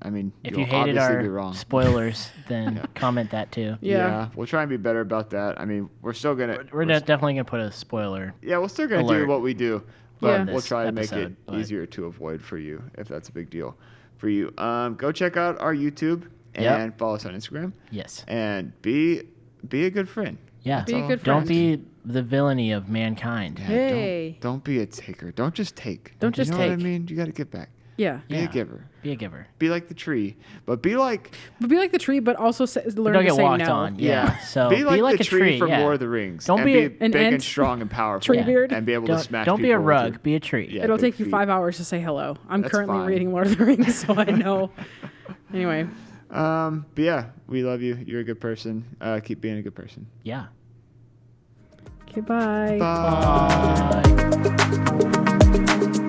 I mean, If you'll you hated obviously be our wrong. spoilers, then comment that too. Yeah. We'll try and be better about that. I mean, we're still gonna. We're definitely gonna put a spoiler. Yeah, we're still gonna do alert what we do, but Yeah. we'll this try to make it episode, but- easier to avoid for you if that's a big deal for you. Go check out our YouTube and Yep. follow us on Instagram Yes. and be a good friend. Yeah. Be a all. good Don't friend. be the villainy of mankind. Yeah, Hey. don't be a taker. Don't just take. Don't just you know what I take. mean? You got to give back. Yeah. Be Yeah. a giver. Be a giver. Be like the tree, but be like But be like the tree, but also learn Don't to get say walked no. on. Yeah. So be like the a tree from yeah. Lord of the Rings. Don't and be be a- an big and ant, strong and powerful. tree beard. and be able to Don't, smash. don't be a people with rug. your- Be a tree. Yeah. It'll big take you feet. 5 hours to say hello. I'm That's currently fine. reading Lord of the Rings, so I know. Anyway, But yeah, we love you. You're a good person. Keep being a good person. Yeah. okay, bye. Bye. Bye.